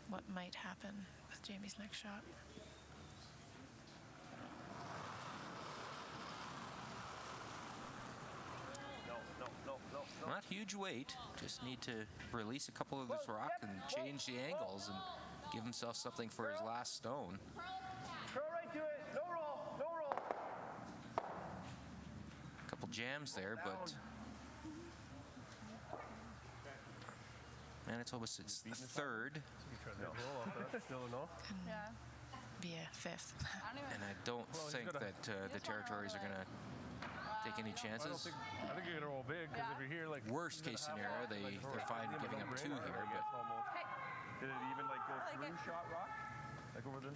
what might happen with Jamie's next shot. No. Not huge weight. Just need to release a couple of this rock and change the angles and give himself something for his last stone. Curl right to it. No roll. A couple jams there, but Manitoba sits 3rd, You tried that roll off that. Still no. Yeah. Be a 5th. I don't even. and I don't he's think gotta- that the territories are going to take any chances. I think you're gonna roll big because if you're here like Worst case scenario, they're fine giving up 2 here, but Almost. Hey. Did it even like go I like through it. shot rock? Like over the.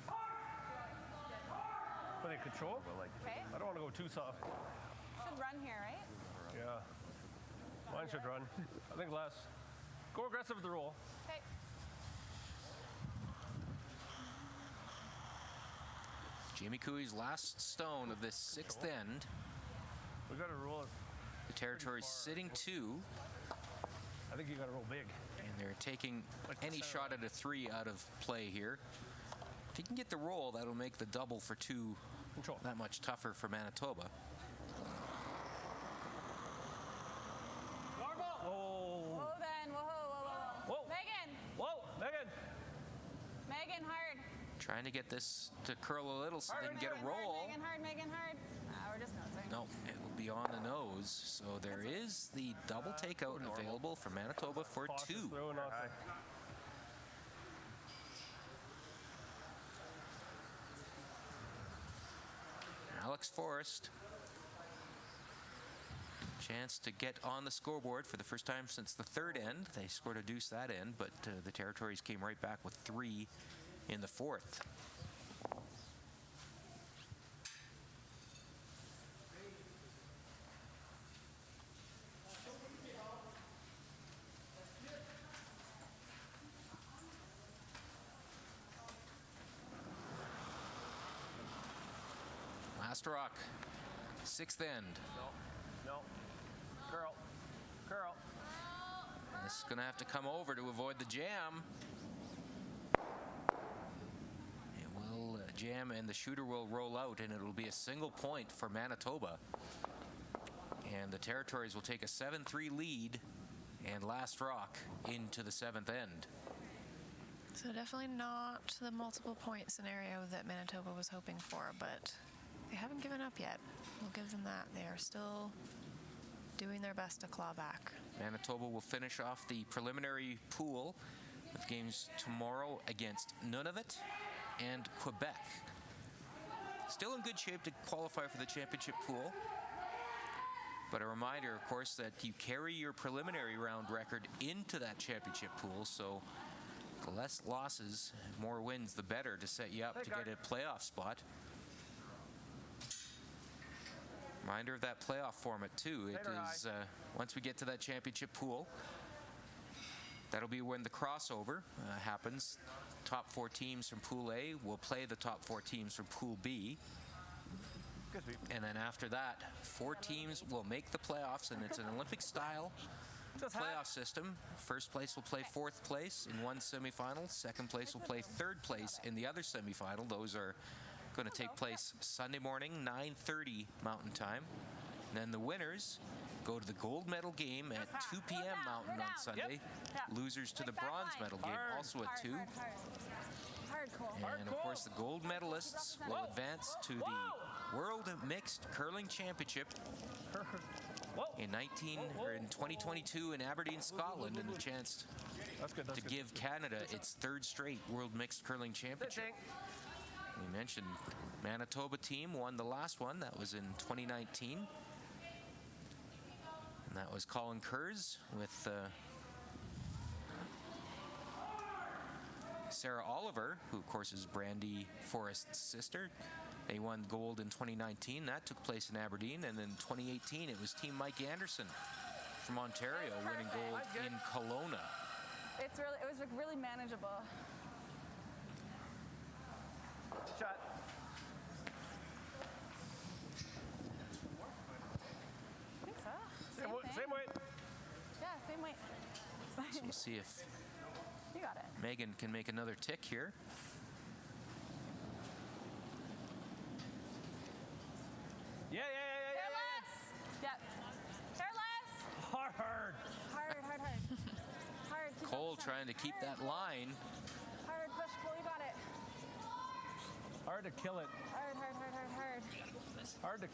But in control. Well, like. Okay. I don't want to go too soft. Should run here, right? Yeah. Mine should run. I think less. Go aggressive with the roll. Okay. Jamie Cooey's last stone of this 6th end. We got to roll it. The territory's sitting 2, I think you got to roll big. and they're taking Like the any center shot at a 3 out of play here. If he can get the roll, that'll make the double for 2 Control. that much tougher for Manitoba. Oh. Whoa then. Whoa. Whoa. Megan. Whoa, Megan. Trying to get this to curl a little so they can get a roll. Megan, hard. We're just nosing. No, it will be on the nose. So there is the double takeout available for Manitoba for Cautious 2. throw, not High. Alex Forrest. Chance to get on the scoreboard for the first time since the third end. They scored a deuce that end, but the Territories came right back with 3 in the fourth. Last rock, 6th end. No. Curl. This is going to have to come over to avoid the jam. It will jam and the shooter will roll out, and it'll be a single point for Manitoba. And the Territories will take a 7-3 lead and last rock into the 7th end. So definitely not the multiple point scenario that Manitoba was hoping for, but they haven't given up yet. We'll give them that. They are still doing their best to claw back. Manitoba will finish off the preliminary pool with games tomorrow against Nunavut and Quebec. Still in good shape to qualify for the championship pool. But a reminder, of course, that you carry your preliminary round record into that championship pool, so the less losses, more wins, the better to set you up to get a playoff spot. Reminder of that playoff format, too. It is, once we get to that championship pool, that'll be when the crossover happens. Top 4 teams from Pool A will play the top 4 teams from Pool B. And then after that, 4 teams will make the playoffs, and it's an Olympic-style playoff system. First place will play 4th place in one semifinal. Second place will play 3rd place in the other semifinal. Those are going to take place Sunday morning, 9:30 Mountain Time. And then the winners go to the gold medal game at 2 p.m. Mountain on Sunday. Losers to the bronze medal game also at 2. And of course, the gold medalists will advance to the World Mixed Curling Championship in 2022 in Aberdeen, Scotland, and a chance to give Canada its 3rd straight World Mixed Curling Championship. We mentioned Manitoba team won the last one. That was in 2019. And that was Colin Kurz with Sarah Oliver, who of course is Brandy Forrest's sister. They won gold in 2019. That took place in Aberdeen. And in 2018, it was Team Mike Anderson from Ontario winning gold in Kelowna. It was really manageable. Shot. I think so. Same weight. Yeah, same weight. So we'll see if You got it. Megan can make another tick here. Yeah. Hair less. Yep. Hair less. Hard. Hard. Keep Cole that trying to keep that line. Hard push, Cole. You got it. Hard to kill it. Hard. Hard to.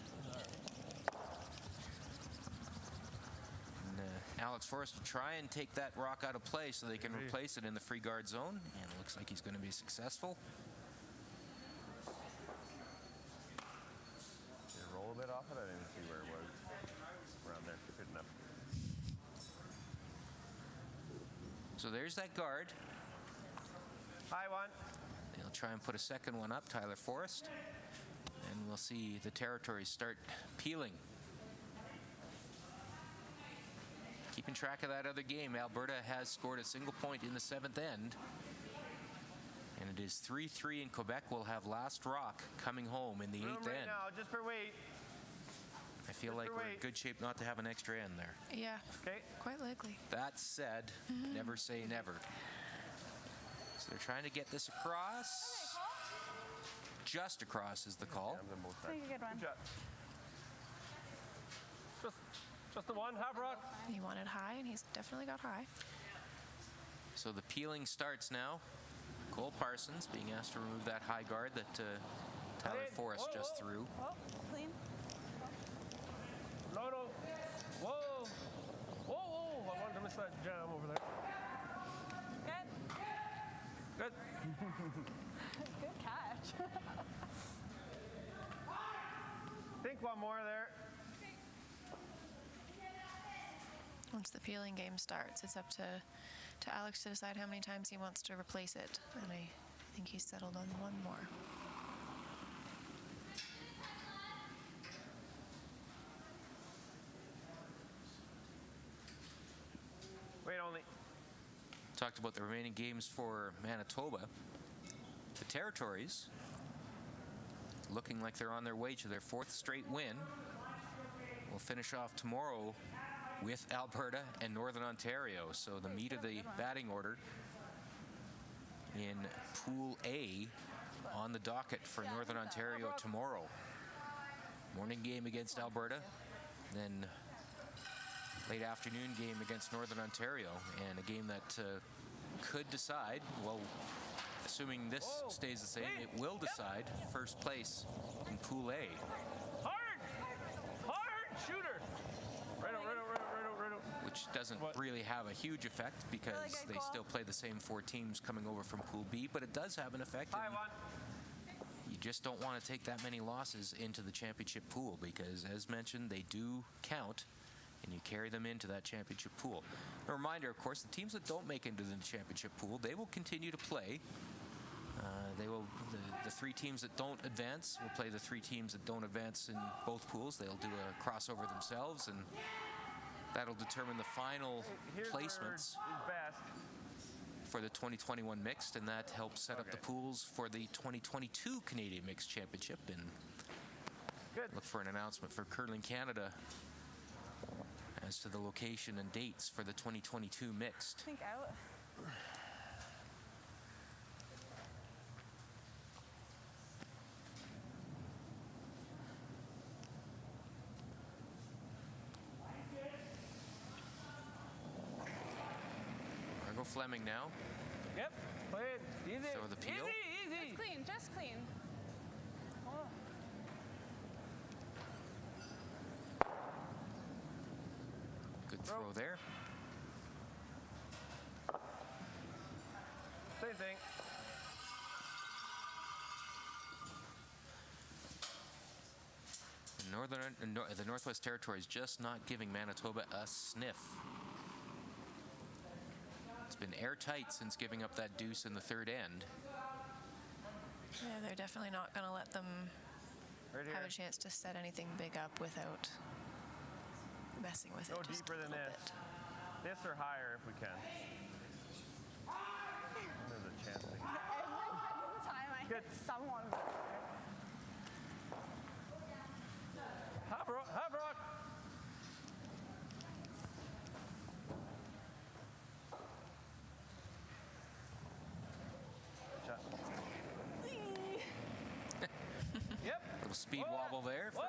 And, Alex Forrest will try and take that rock out of play so they can replace it in the free guard zone. And it looks like he's going to be successful. Did it roll a bit off it? I didn't see where it was. Around there. Good enough. So there's that guard. High one. They'll try and put a second one up, Tyler Forrest. And we'll see the Territories start peeling. Keeping track of that other game, Alberta has scored a single point in the 7th end. And it is 3-3, and Quebec will have last rock coming home in the 8th Right end. now, just for weight. I feel like we're in good shape not to have an extra end there. Yeah, Okay. quite likely. That said, never say never. So they're trying to get this across. Just across is the call. Take a good one. Good shot. Just the one, half rock. He wanted high, and he's definitely got high. So the peeling starts now. Cole Parsons being asked to remove that high guard that Tyler Forrest just threw. Oh, clean. No. Whoa. I wanted to miss that jam over there. Good. Good. Good catch. Think one more there. Once the peeling game starts, it's up to Alex to decide how many times he wants to replace it. And I think he's settled on one more. Wait, only. Talked about the remaining games for Manitoba. The Territories looking like they're on their way to their 4th straight win. We'll finish off tomorrow with Alberta and Northern Ontario. So the meat of the batting order in Pool A on the docket for Northern Ontario tomorrow. Morning game against Alberta, then late afternoon game against Northern Ontario, and a game that could decide, well, assuming this stays the same, it will decide first place in Pool A. Hard shooter. Right out. Which doesn't really have a huge effect because they still play the same 4 teams coming over from Pool B, but it does have an effect. You just don't want to take that many losses into the championship pool because, as mentioned, they do count, and you carry them into that championship pool. A reminder, of course, the teams that don't make into the championship pool, they will continue to play. The 3 teams that don't advance will play the 3 teams that don't advance in both pools. They'll do a crossover themselves, and that'll determine the final placements for the 2021 mixed, and that helps set up the pools for the 2022 Canadian Mixed Championship. And look for an announcement for Curling Canada as to the location and dates for the 2022 mixed. Think out. Margot Fleming now. Yep. Play it. Easy. Throw the peel. Just clean, just clean. Oh. Good throw there. Same thing. The Northwest Territories just not giving Manitoba a sniff. It's been airtight since giving up that deuce in the 3rd end. Yeah, they're definitely not going to let them have a chance to set anything big up without messing with it. Go just deeper a than little this. bit. This or higher if we can. There's a chance. Every time I hit someone with it. Half rock. Yep. Little speed wobble there for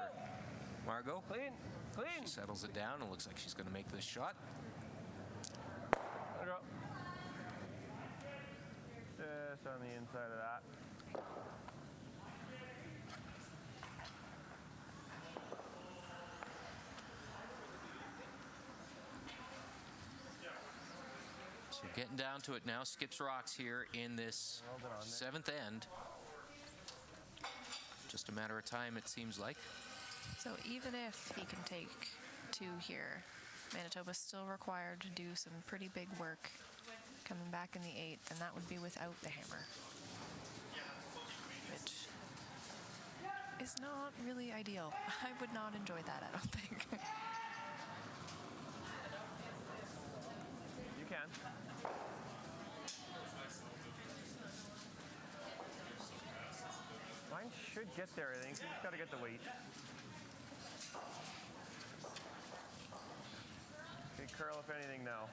Margot. Clean. She settles it down and looks like she's going to make this shot. There you go. Just on the inside of that. So getting down to it now. Skips rocks here in this 7th end. Just a matter of time, it seems like. So even if he can take 2 here, Manitoba's still required to do some pretty big work coming back in the 8th, and that would be without the hammer, which is not really ideal. I would not enjoy that, I don't think. You can. Mine should get there, I think. You just got to get the weight. Okay, curl if anything now.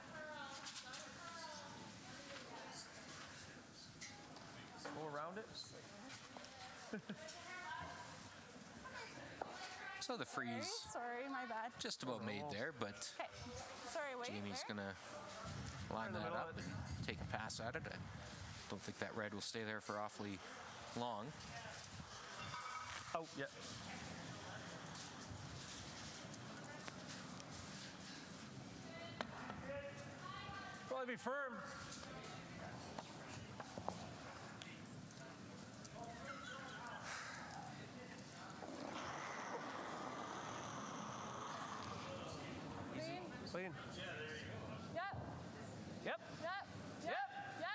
Go around it. So the freeze Sorry, my bad. just about made there, but Okay. Sorry, wait. Jamie's there. going to line In the that middle up of it. and take a pass at it. Don't think that red will stay there for awfully long. Oh, yeah. Probably be firm. Clean. Yep. Yep. Yep. Yep. Yep.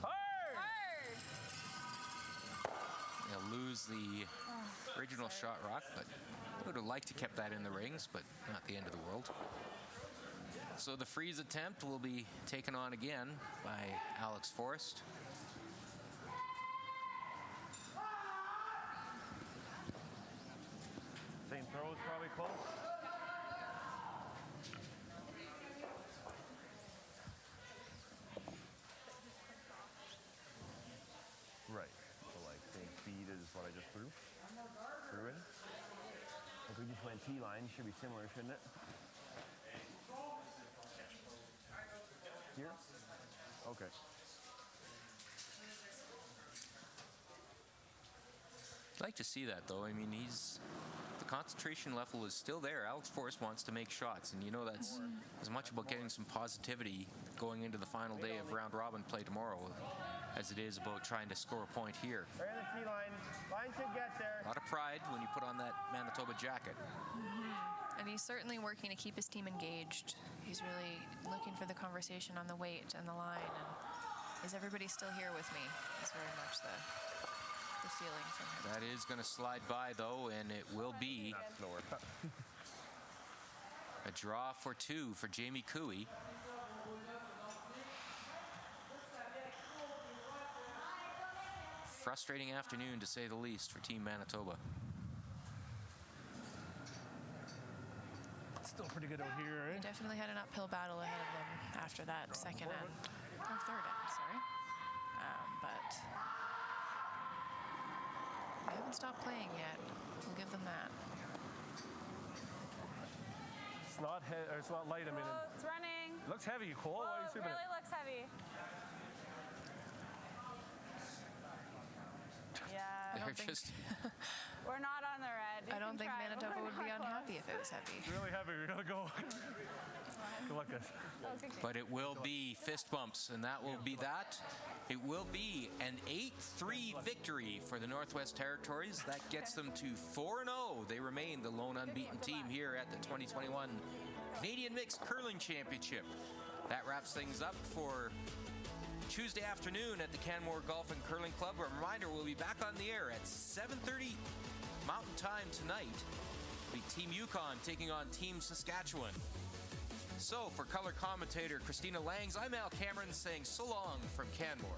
Hard. Hard. They'll lose the original shot rock, but I would have liked to kept that in the rings, but not the end of the world. So the freeze attempt will be taken on again by Alex Forrest. Same throw is probably close. Right. So like same speed as what I just threw. Threw in. If we just went T-line, should be similar, shouldn't it? Here? Okay. I'd like to see that, though. I mean, the concentration level is still there. Alex Forrest wants to make shots, and you know that's as much about getting some positivity going into the final day of round robin play tomorrow as it is about trying to score a point here. Right in the T-line. Line should get there. A lot of pride when you put on that Manitoba jacket. And he's certainly working to keep his team engaged. He's really looking for the conversation on the weight and the line. And is everybody still here with me? Is very much the feeling from him. That is going to slide by, though, and it will be a draw for two for Jamie Cooey. Frustrating afternoon, to say the least, for Team Manitoba. Still pretty good out here, They eh? definitely had an uphill battle ahead of them after that second end. Or third end, sorry. But they haven't stopped playing yet. We'll give them that. It's not it's not light. I mean, Oh, it's running. it looks heavy. Cole, why are you Oh, it swimming really looks heavy. Yeah. They're think- just We're not on the red. You I don't can think try, but Manitoba we're would be not close. unhappy if it was heavy. Really heavy. We're gonna go. Good luck, guys. That was a good But it will be fist bumps, and that will be that. It will be an 8-3 victory for the Northwest Territories. That gets them to 4-0. They remain the lone unbeaten team here at the 2021 Canadian Mixed Curling Championship. That wraps things up for Tuesday afternoon at the Canmore Golf and Curling Club. A reminder, we'll be back on the air at 7:30 Mountain Time tonight. It'll be Team Yukon taking on Team Saskatchewan. So, for color commentator Christina Langs, I'm Al Cameron saying so long from Canmore.